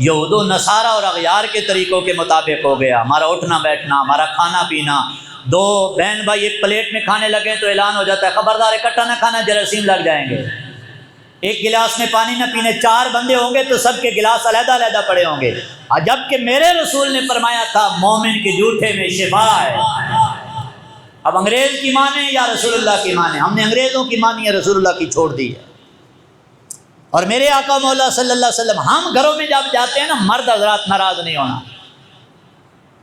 یہود و نصارہ اور اغیار کے طریقوں کے مطابق ہو گیا۔ ہمارا اٹھنا بیٹھنا، ہمارا کھانا پینا، 2 بہن بھائی ایک پلیٹ میں کھانے لگے تو اعلان ہو جاتا ہے خبردار اکٹھا نہ کھانا، جراثیم لگ جائیں گے۔ ایک گلاس میں پانی نہ پینے، 4 بندے ہوں گے تو سب کے گلاس علیحدہ علیحدہ پڑے ہوں گے، جبکہ میرے رسول نے فرمایا تھا مومن کے جوٹے میں شفا ہے۔ اب انگریز کی مانیں یا رسول اللہ کی مانیں؟ ہم نے انگریزوں کی مانی ہے، رسول اللہ کی چھوڑ دی ہے۔ اور میرے آقا مولا صلی اللہ علیہ وسلم، ہم گھروں میں جب جاتے ہیں نا، مرد حضرات ناراض نہیں ہونا،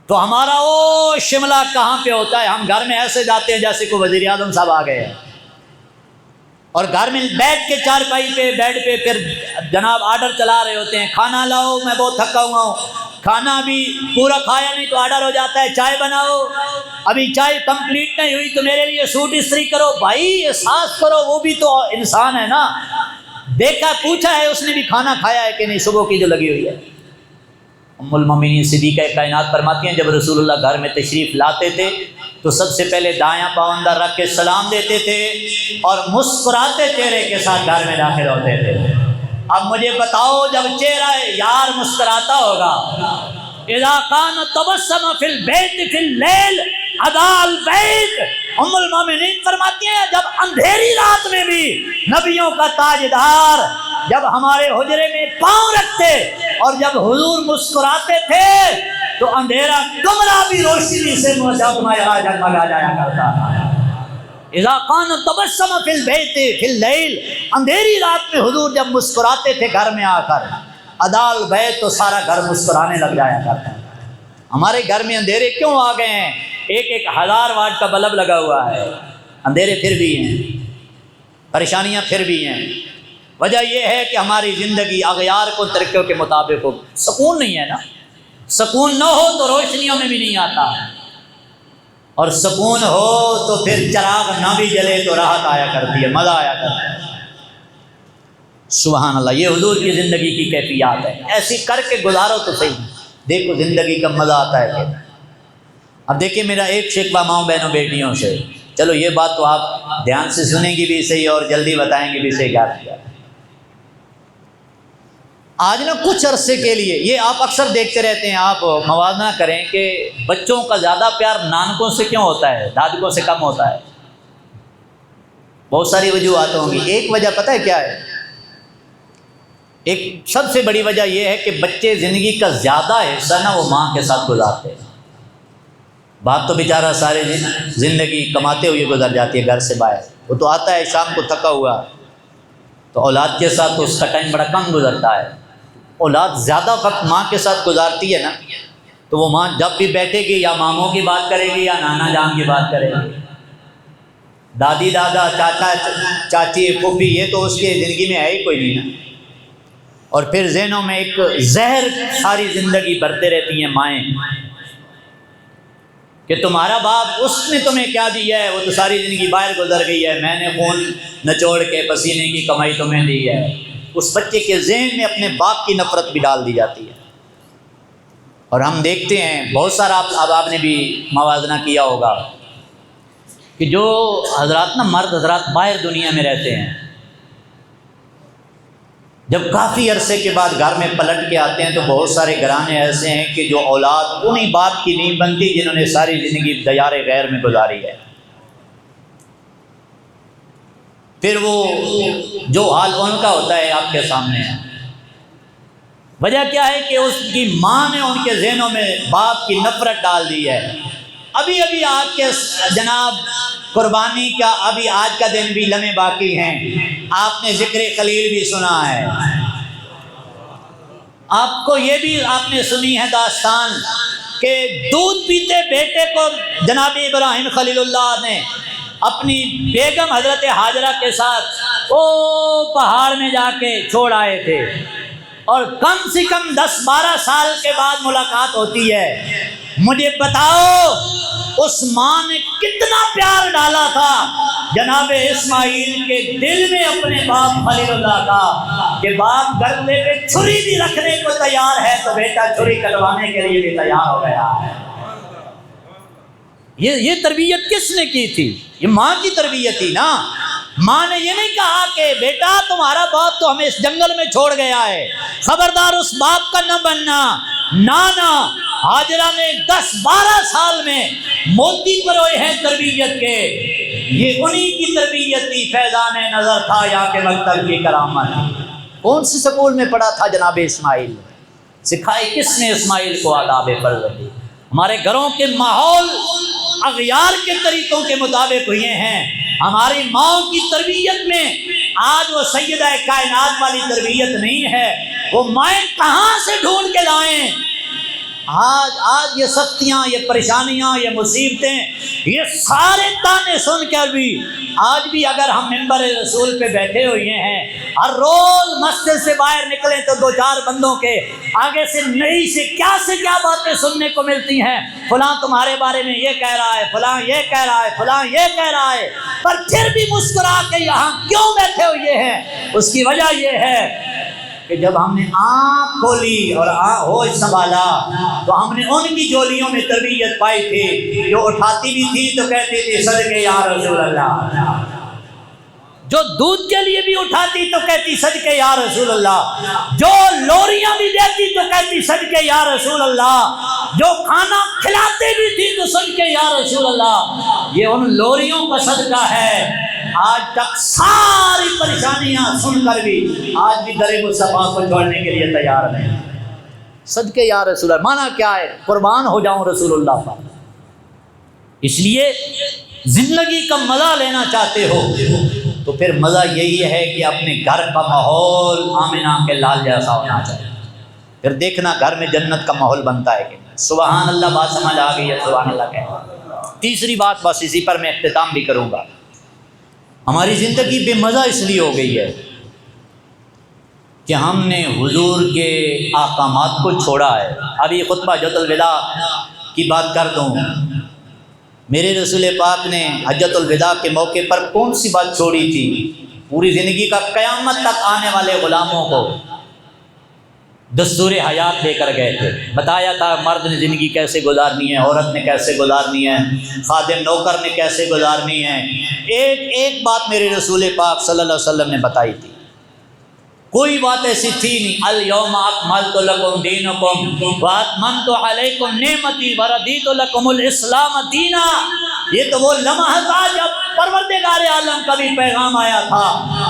تو ہمارا وہ شملہ کہاں پہ ہوتا ہے؟ ہم گھر میں ایسے جاتے ہیں جیسے کوئی وزیر اعظم صاحب آ گئے ہیں، اور گھر میں بیٹھ کے چارپائی پہ بیڈ پہ پھر جناب آرڈر چلا رہے ہوتے ہیں، کھانا لاؤ میں بہت تھکا ہوا ہوں، کھانا بھی پورا کھایا نہیں تو آرڈر ہو جاتا ہے چائے بناؤ، ابھی چائے کمپلیٹ نہیں ہوئی تو میرے لیے سوٹ استری کرو۔ بھائی احساس کرو، وہ بھی تو انسان ہے نا، دیکھا پوچھا ہے اس نے بھی کھانا کھایا ہے کہ نہیں صبح کی جو لگی ہوئی ہے۔ ام المومنین صدیقہ کائنات فرماتی ہیں جب رسول اللہ گھر میں تشریف لاتے تھے تو سب سے پہلے دایاں پاؤں اندر رکھ کے سلام دیتے تھے اور مسکراتے چہرے کے ساتھ گھر میں داخل ہوتے تھے۔ اب مجھے بتاؤ جب چہرہ یار مسکراتا ہوگا، اذا کان تبسم فی البیت فی اللیل اضاء البیت، ام المومنین فرماتی ہیں جب اندھیری رات میں بھی نبیوں کا تاجدار جب ہمارے حجرے میں پاؤں رکھتے اور جب حضور مسکراتے تھے تو اندھیرا کمرہ بھی روشنی سے جگمگا جایا کرتا تھا۔ اذا کان تبسم فی البیت فی اللیل، اندھیری رات میں حضور جب مسکراتے تھے گھر میں آ کر، اضاء البیت تو سارا گھر مسکرانے لگ جایا کرتا ہے۔ ہمارے گھر میں اندھیرے کیوں آ گئے ہیں؟ 1000 واٹ کا بلب لگا ہوا ہے، اندھیرے پھر بھی ہیں، پریشانیاں پھر بھی ہیں۔ وجہ یہ ہے کہ ہماری زندگی اغیار کو ترقیوں کے مطابق ہو، سکون نہیں ہے نا۔ سکون نہ ہو تو روشنیوں میں بھی نہیں آتا، اور سکون ہو تو پھر چراغ نہ بھی جلے تو راحت آیا کرتی ہے، مزہ آیا کرتا ہے۔ سبحان اللہ، یہ حضور کی زندگی کی کیفیات ہے۔ ایسی کر کے گزارو تو صحیح، دیکھو زندگی کا مزہ آتا ہے کہ۔ اب دیکھیں میرا ایک شکوہ ماؤں بہنوں بیٹیوں سے، چلو یہ بات تو آپ دھیان سے سنیں گی بھی صحیح اور جلدی بتائیں گے بھی صحیح کیا کیا۔ آج نا کچھ عرصے کے لیے یہ آپ اکثر دیکھتے رہتے ہیں، آپ موازنہ کریں کہ بچوں کا زیادہ پیار نانکوں سے کیوں ہوتا ہے، دادکوں سے کم ہوتا ہے۔ بہت ساری وجوہات ہوں گی، ایک وجہ پتہ ہے کیا ہے؟ ایک سب سے بڑی وجہ یہ ہے کہ بچے زندگی کا زیادہ حصہ نا وہ ماں کے ساتھ گزارتے ہیں۔ باپ تو بیچارہ سارے زندگی کماتے ہوئے گزر جاتی ہے گھر سے باہر، وہ تو آتا ہے شام کو تھکا ہوا، تو اولاد کے ساتھ تو اس کا ٹائم بڑا کم گزرتا ہے۔ اولاد زیادہ وقت ماں کے ساتھ گزارتی ہے نا، تو وہ ماں جب بھی بیٹھے گی یا ماموں کی بات کرے گی یا نانا جان کی بات کرے گی، دادی دادا چاچا چاچی پھوپھی، یہ تو اس کی زندگی میں ہے ہی کوئی نہیں نا۔ اور پھر ذہنوں میں ایک زہر ساری زندگی بھرتے رہتی ہیں مائیں کہ تمہارا باپ اس نے تمہیں کیا دیا ہے، وہ تو ساری زندگی باہر گزر گئی ہے، میں نے خون نچوڑ کے پسینے کی کمائی تمہیں دی ہے۔ اس بچے کے ذہن میں اپنے باپ کی نفرت بھی ڈال دی جاتی ہے۔ اور ہم دیکھتے ہیں بہت سارا آپ نے بھی موازنہ کیا ہوگا کہ جو حضرات مرد حضرات باہر دنیا میں رہتے ہیں، جب کافی عرصے کے بعد گھر میں پلٹ کے آتے ہیں تو بہت سارے گھرانے ایسے ہیں کہ جو اولاد انہیں باپ کی نہیں بنتی جنہوں نے ساری زندگی دیار غیر میں گزاری ہے۔ پھر وہ جو حال ان کا ہوتا ہے آپ کے سامنے ہے۔ وجہ کیا ہے کہ اس کی ماں نے ان کے ذہنوں میں باپ کی نفرت ڈال دی ہے۔ ابھی آپ کے جناب قربانی کا ابھی آج کا دن بھی لمحے باقی ہیں، آپ نے ذکر خلیل بھی سنا ہے، آپ کو یہ بھی آپ نے سنی ہے داستان کہ دودھ پیتے بیٹے کو جناب ابراہیم خلیل اللہ نے اپنی بیگم حضرت ہاجرہ کے ساتھ وہ پہاڑ میں جا کے چھوڑ آئے تھے، اور کم سے کم 10-12 سال کے بعد ملاقات ہوتی ہے۔ مجھے بتاؤ اس ماں نے کتنا پیار ڈالا تھا جناب اسماعیل کے دل میں اپنے باپ خلیل اللہ کا، کہ باپ گردے پہ چھری بھی رکھنے کو تیار ہے تو بیٹا چھری کٹوانے کے لیے بھی تیار ہو گیا ہے۔ یہ تربیت کس نے کی تھی؟ یہ ماں کی تربیت تھی نا۔ ماں نے یہ نہیں کہا کہ بیٹا تمہارا باپ تو ہمیں اس جنگل میں چھوڑ گیا ہے، خبردار اس باپ کا نہ بننا۔ نانا ہاجرہ نے 10-12 سال میں موتی پروئے ہیں تربیت کے، یہ انہی کی تربیت تھی۔ فیضان نظر تھا یا کہ مکتب کی کرامت۔ کون سی سکول میں پڑھا تھا جناب اسماعیل؟ سکھائی کس نے اسماعیل کو آداب فرزندی؟ ہمارے گھروں کے ماحول اغیار کے طریقوں کے مطابق ہوئے ہیں۔ ہماری ماں کی تربیت میں آج وہ سیدہ کائنات والی تربیت نہیں ہے۔ وہ مائیں کہاں سے ڈھونڈ کے لائیں؟ آج یہ سختیاں، یہ پریشانیاں، یہ مصیبتیں، یہ سارے تانے سن کر بھی آج بھی اگر ہم منبر رسول پہ بیٹھے ہوئے ہیں، ہر روز مسجد سے باہر نکلیں تو 2-4 بندوں کے آگے سے نئی سے کیا باتیں سننے کو ملتی ہیں۔ فلاں تمہارے بارے میں یہ کہہ رہا ہے، فلاں یہ کہہ رہا ہے، فلاں یہ کہہ رہا ہے، پر پھر بھی مسکرا کے یہاں کیوں بیٹھے ہوئے ہیں؟ اس کی وجہ یہ ہے کہ جب ہم نے آنکھ کھولی اور ہوش سنبھالا تو ہم نے ان کی جولیوں میں تربیت پائی تھی جو اٹھاتی بھی تھی تو کہتی تھی صدقے یا رسول اللہ، جو دودھ کے لیے بھی اٹھاتی تو کہتی صدقے یا رسول اللہ، جو لوریاں بھی دیتی تو کہتی صدقے یا رسول اللہ، جو کھانا کھلاتے بھی تھی تو صدقے یا رسول اللہ۔ یہ ان لوریوں کا صدقہ ہے۔ آج تک ساری پریشانیاں سن کر بھی آج بھی در مصطفیٰ کو چھوڑنے کے لیے تیار نہیں۔ صدقے یا رسول اللہ مانا کیا ہے؟ قربان ہو جاؤں رسول اللہ پر۔ اس لیے زندگی کا مزہ لینا چاہتے ہو تو پھر مزہ یہی ہے کہ اپنے گھر کا ماحول آمنہ کے لال جیسا ہونا چاہیے، پھر دیکھنا گھر میں جنت کا ماحول بنتا ہے کہ سبحان اللہ۔ بات سمجھ آ گئی ہے؟ سبحان اللہ کہنا۔ تیسری بات بس اسی پر میں اختتام بھی کروں گا، ہماری زندگی بے مزہ اس لیے ہو گئی ہے کہ ہم نے حضور کے احکامات کو چھوڑا ہے۔ ابھی خطبہ حجۃ الوداع کی بات کر دوں، میرے رسول پاک نے حجۃ الوداع کے موقع پر کون سی بات چھوڑی تھی؟ پوری زندگی کا قیامت تک آنے والے غلاموں کو دستور حیات دے کر گئے تھے، بتایا تھا مرد نے زندگی کیسے گزارنی ہے، عورت نے کیسے گزارنی ہے، خادم نوکر نے کیسے گزارنی ہے۔ ایک بات میرے رسول پاک صلی اللہ علیہ وسلم نے بتائی تھی، کوئی بات ایسی تھی نہیں۔ الیوم اکملت لکم دینکم واتممت علیکم نعمتی ورضیت لکم الاسلام دینا۔ یہ تو وہ لمحہ تھا جب پروردگار عالم کا بھی پیغام آیا تھا،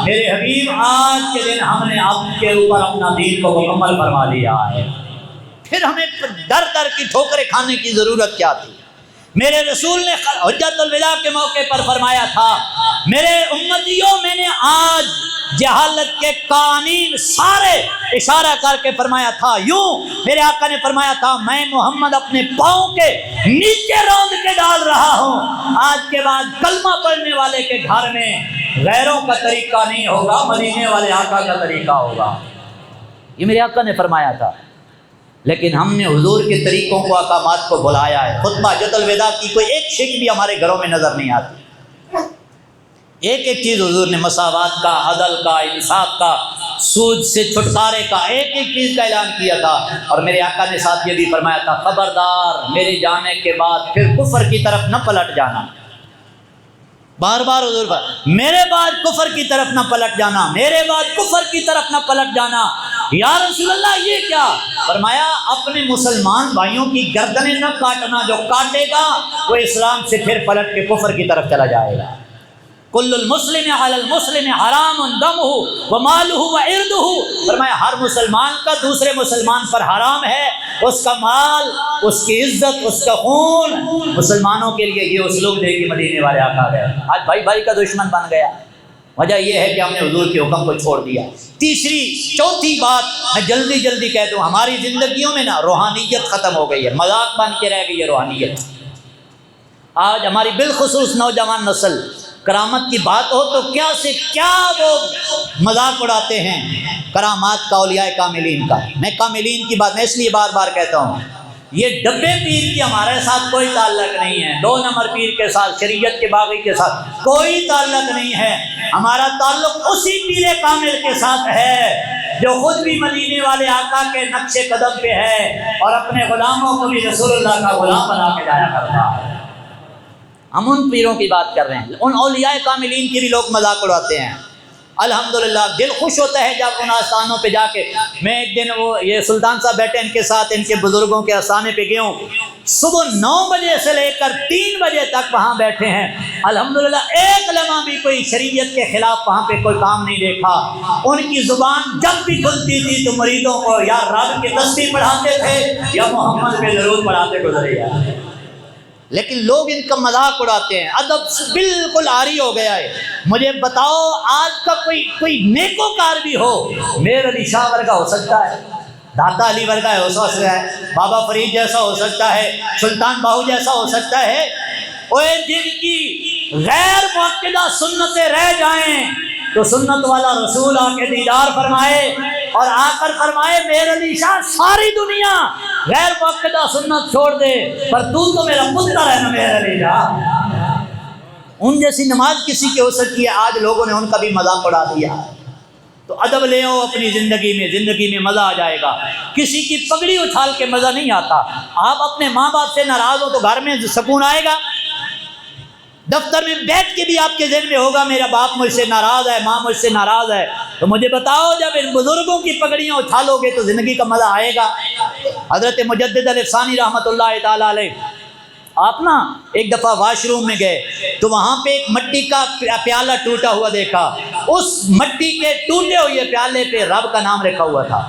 میرے حبیب آج کے دن ہم نے آپ کے اوپر اپنا دین کو مکمل فرما لیا ہے۔ پھر ہمیں در در کی ٹھوکریں کھانے کی ضرورت کیا تھی؟ میرے رسول نے حجۃ الوداع کے موقع پر فرمایا تھا، میرے امتیوں میں نے آج جہالت کے قوانین سارے اشارہ کر کے فرمایا تھا، یوں میرے آقا نے فرمایا تھا، میں محمد اپنے پاؤں کے نیچے روند کے ڈال رہا ہوں۔ آج کے بعد کلمہ پڑھنے والے کے گھر میں غیروں کا طریقہ نہیں ہوگا، مدینے والے آقا کا طریقہ ہوگا۔ یہ میرے آقا نے فرمایا تھا، لیکن ہم نے حضور کے طریقوں کو، احکامات کو بلایا ہے۔ خطبہ حجۃ الوداع کی کوئی ایک شکل بھی ہمارے گھروں میں نظر نہیں آتی۔ ایک ایک چیز حضور نے مساوات کا، عدل کا، انصاف کا، سود سے چھٹکارے کا، ایک ایک چیز کا اعلان کیا تھا۔ اور میرے آقا نے ساتھ یہ بھی فرمایا تھا، خبردار میرے جانے کے بعد پھر کفر کی طرف نہ پلٹ جانا۔ بار بار حضور میرے بعد کفر کی طرف نہ پلٹ جانا، میرے بعد کفر کی طرف نہ پلٹ جانا۔ یا رسول اللہ یہ کیا؟ فرمایا اپنے مسلمان بھائیوں کی گردنیں نہ کاٹنا، جو کاٹے گا وہ اسلام سے پھر پلٹ کے کفر کی طرف چلا جائے گا۔ کل المسلم علی المسلم حرام دمہ ومالہ وعرضہ، فرمایا ہر مسلمان کا دوسرے مسلمان پر حرام ہے، اس کا مال، اس کی عزت، اس کا خون۔ مسلمانوں کے لیے یہ اسلوب دے کے مدینے والے آقا گئے۔ آج بھائی بھائی کا دشمن بن گیا، وجہ یہ ہے کہ ہم نے حضور کے حکم کو چھوڑ دیا۔ چوتھی بات میں جلدی جلدی کہتا ہوں، ہماری زندگیوں میں نا روحانیت ختم ہو گئی ہے، مذاق بن کے رہ گئی ہے روحانیت۔ آج ہماری بالخصوص نوجوان نسل کرامت کی بات ہو تو کیا سے کیا وہ مذاق اڑاتے ہیں کرامات کا، اولیاء کاملین کا۔ میں کاملین کی بات میں اس لیے بار بار کہتا ہوں، یہ ڈبے پیر کی ہمارے ساتھ کوئی تعلق نہیں ہے، 2 نمبر پیر کے ساتھ، شریعت کے باغی کے ساتھ کوئی تعلق نہیں ہے۔ ہمارا تعلق اسی پیر کامل کے ساتھ ہے جو خود بھی مدینے والے آقا کے نقش قدم پہ ہے اور اپنے غلاموں کو بھی رسول اللہ کا غلام بنا کے جایا کرتا ہے۔ ہم ان پیروں کی بات کر رہے ہیں، ان اولیاء کاملین کی بھی لوگ مذاق اڑاتے ہیں۔ الحمدللہ دل خوش ہوتا ہے جب ان آستانوں پہ جا کے۔ میں ایک دن یہ سلطان صاحب بیٹھے ان کے ساتھ، ان کے بزرگوں کے آستانے پہ گیا ہوں، صبح 9 بجے سے لے کر 3 بجے تک وہاں بیٹھے ہیں۔ الحمدللہ ایک لمحہ بھی کوئی شریعت کے خلاف وہاں پہ کوئی کام نہیں دیکھا۔ ان کی زبان جب بھی کھلتی تھی تو مریدوں کو یا رب کی تسبیح پڑھاتے تھے یا محمد پہ درود پڑھاتے گزرے جاتے۔ لیکن لوگ ان کا مذاق اڑاتے ہیں، ادب بالکل عاری ہو گیا ہے۔ مجھے بتاؤ آج کا کوئی نیکوکار بھی ہو، میر علی شاہ ورگا ہو سکتا ہے، داتا علی ورگا ہو سکتا ہے، بابا فرید جیسا ہو سکتا ہے، سلطان باہو جیسا ہو سکتا ہے، وہ جن کی غیر مؤکدہ سنتیں رہ جائیں تو سنت والا رسول آ کے دیدار فرمائے اور آ کر فرمائے میر علی شاہ ساری دنیا غیر مؤکدہ سنت چھوڑ دے پر تو میرا پتر ہے نا میر علی شاہ۔ ان جیسی نماز کسی کی ہو سکتی ہے، آج لوگوں نے ان کا بھی مذاق اڑا دیا۔ تو ادب لے آؤ اپنی زندگی میں مزہ آ جائے گا۔ کسی کی پگڑی اچھال کے مزہ نہیں آتا۔ آپ اپنے ماں باپ سے ناراض ہو تو گھر میں سکون آئے گا؟ دفتر میں بیٹھ کے بھی آپ کے ذہن میں ہوگا میرا باپ مجھ سے ناراض ہے، ماں مجھ سے ناراض ہے۔ تو مجھے بتاؤ جب ان بزرگوں کی پگڑیاں اچھالو گے تو زندگی کا مزہ آئے گا؟ حضرت مجدد الفسانی رحمۃ اللہ تعالیٰ علیہ، آپ نا ایک دفعہ واش روم میں گئے تو وہاں پہ ایک مٹی کا پیالہ ٹوٹا ہوا دیکھا، اس مٹی کے ٹوٹے ہوئے پیالے پہ رب کا نام لکھا ہوا تھا۔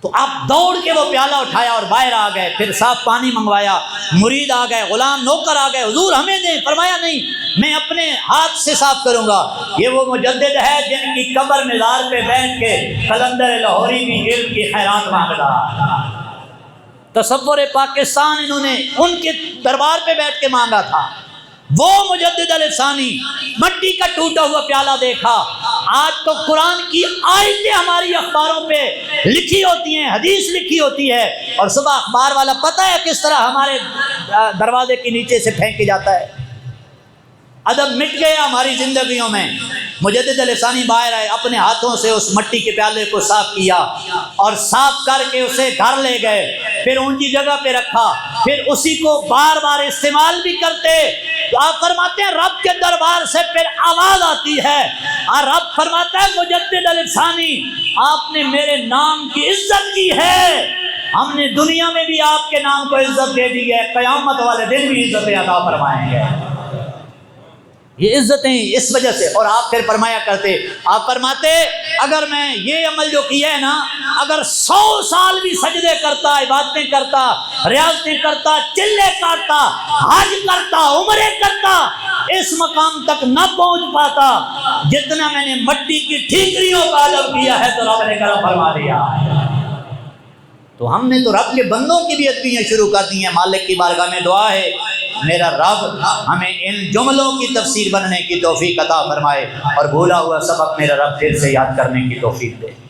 تو آپ دوڑ کے وہ پیالہ اٹھایا اور باہر آ گئے، پھر صاف پانی منگوایا، مرید آ گئے، غلام نوکر آ گئے، حضور ہمیں دیں، فرمایا نہیں میں اپنے ہاتھ سے صاف کروں گا۔ یہ وہ مجدد ہے جن کی قبر مزار پہ بیٹھ کے قلندر لاہوری بھی علم کی خیرات مانگتا۔ تصور پاکستان انہوں نے ان کے دربار پہ بیٹھ کے مانگا تھا۔ وہ مجدد الفسانی مٹی کا ٹوٹا ہوا پیالہ دیکھا۔ آج تو قرآن کی آیتیں ہماری اخباروں پہ لکھی ہوتی ہیں، حدیث لکھی ہوتی ہے، اور صبح اخبار والا پتہ ہے کس طرح ہمارے دروازے کے نیچے سے پھینک کے جاتا ہے۔ ادب مٹ گیا ہماری زندگیوں میں۔ مجدد الفسانی باہر آئے، اپنے ہاتھوں سے اس مٹی کے پیالے کو صاف کیا اور صاف کر کے اسے گھر لے گئے، پھر اونچی جگہ پہ رکھا، پھر اسی کو بار بار استعمال بھی کرتے۔ تو آپ فرماتے ہیں رب کے دربار سے پھر آواز آتی ہے اور رب فرماتا ہے مجدد الفسانی آپ نے میرے نام کی عزت کی ہے، ہم نے دنیا میں بھی آپ کے نام کو عزت دے دی ہے، قیامت والے دن بھی عزت عطا فرمائیں گے۔ یہ عزتیں اس وجہ سے۔ اور آپ پھر فرمایا کرتے، آپ فرماتے اگر میں یہ عمل جو کیا ہے نا، اگر 100 سال بھی سجدے کرتا، عبادتیں کرتا، ریاضتیں کرتا، چلے کاٹتا، حج کرتا، عمرے کرتا، اس مقام تک نہ پہنچ پاتا جتنا میں نے مٹی کی ٹھیکریوں کا ادب کیا ہے، تو رب نے کرم فرما دیا۔ تو ہم نے تو رب کے بندوں کی بھی ادبیاں شروع کر دی ہیں۔ مالک کی بارگاہ میں دعا ہے میرا رب ہمیں ان جملوں کی تفسیر بننے کی توفیق عطا فرمائے اور بھولا ہوا سبق میرا رب پھر سے یاد کرنے کی توفیق دے۔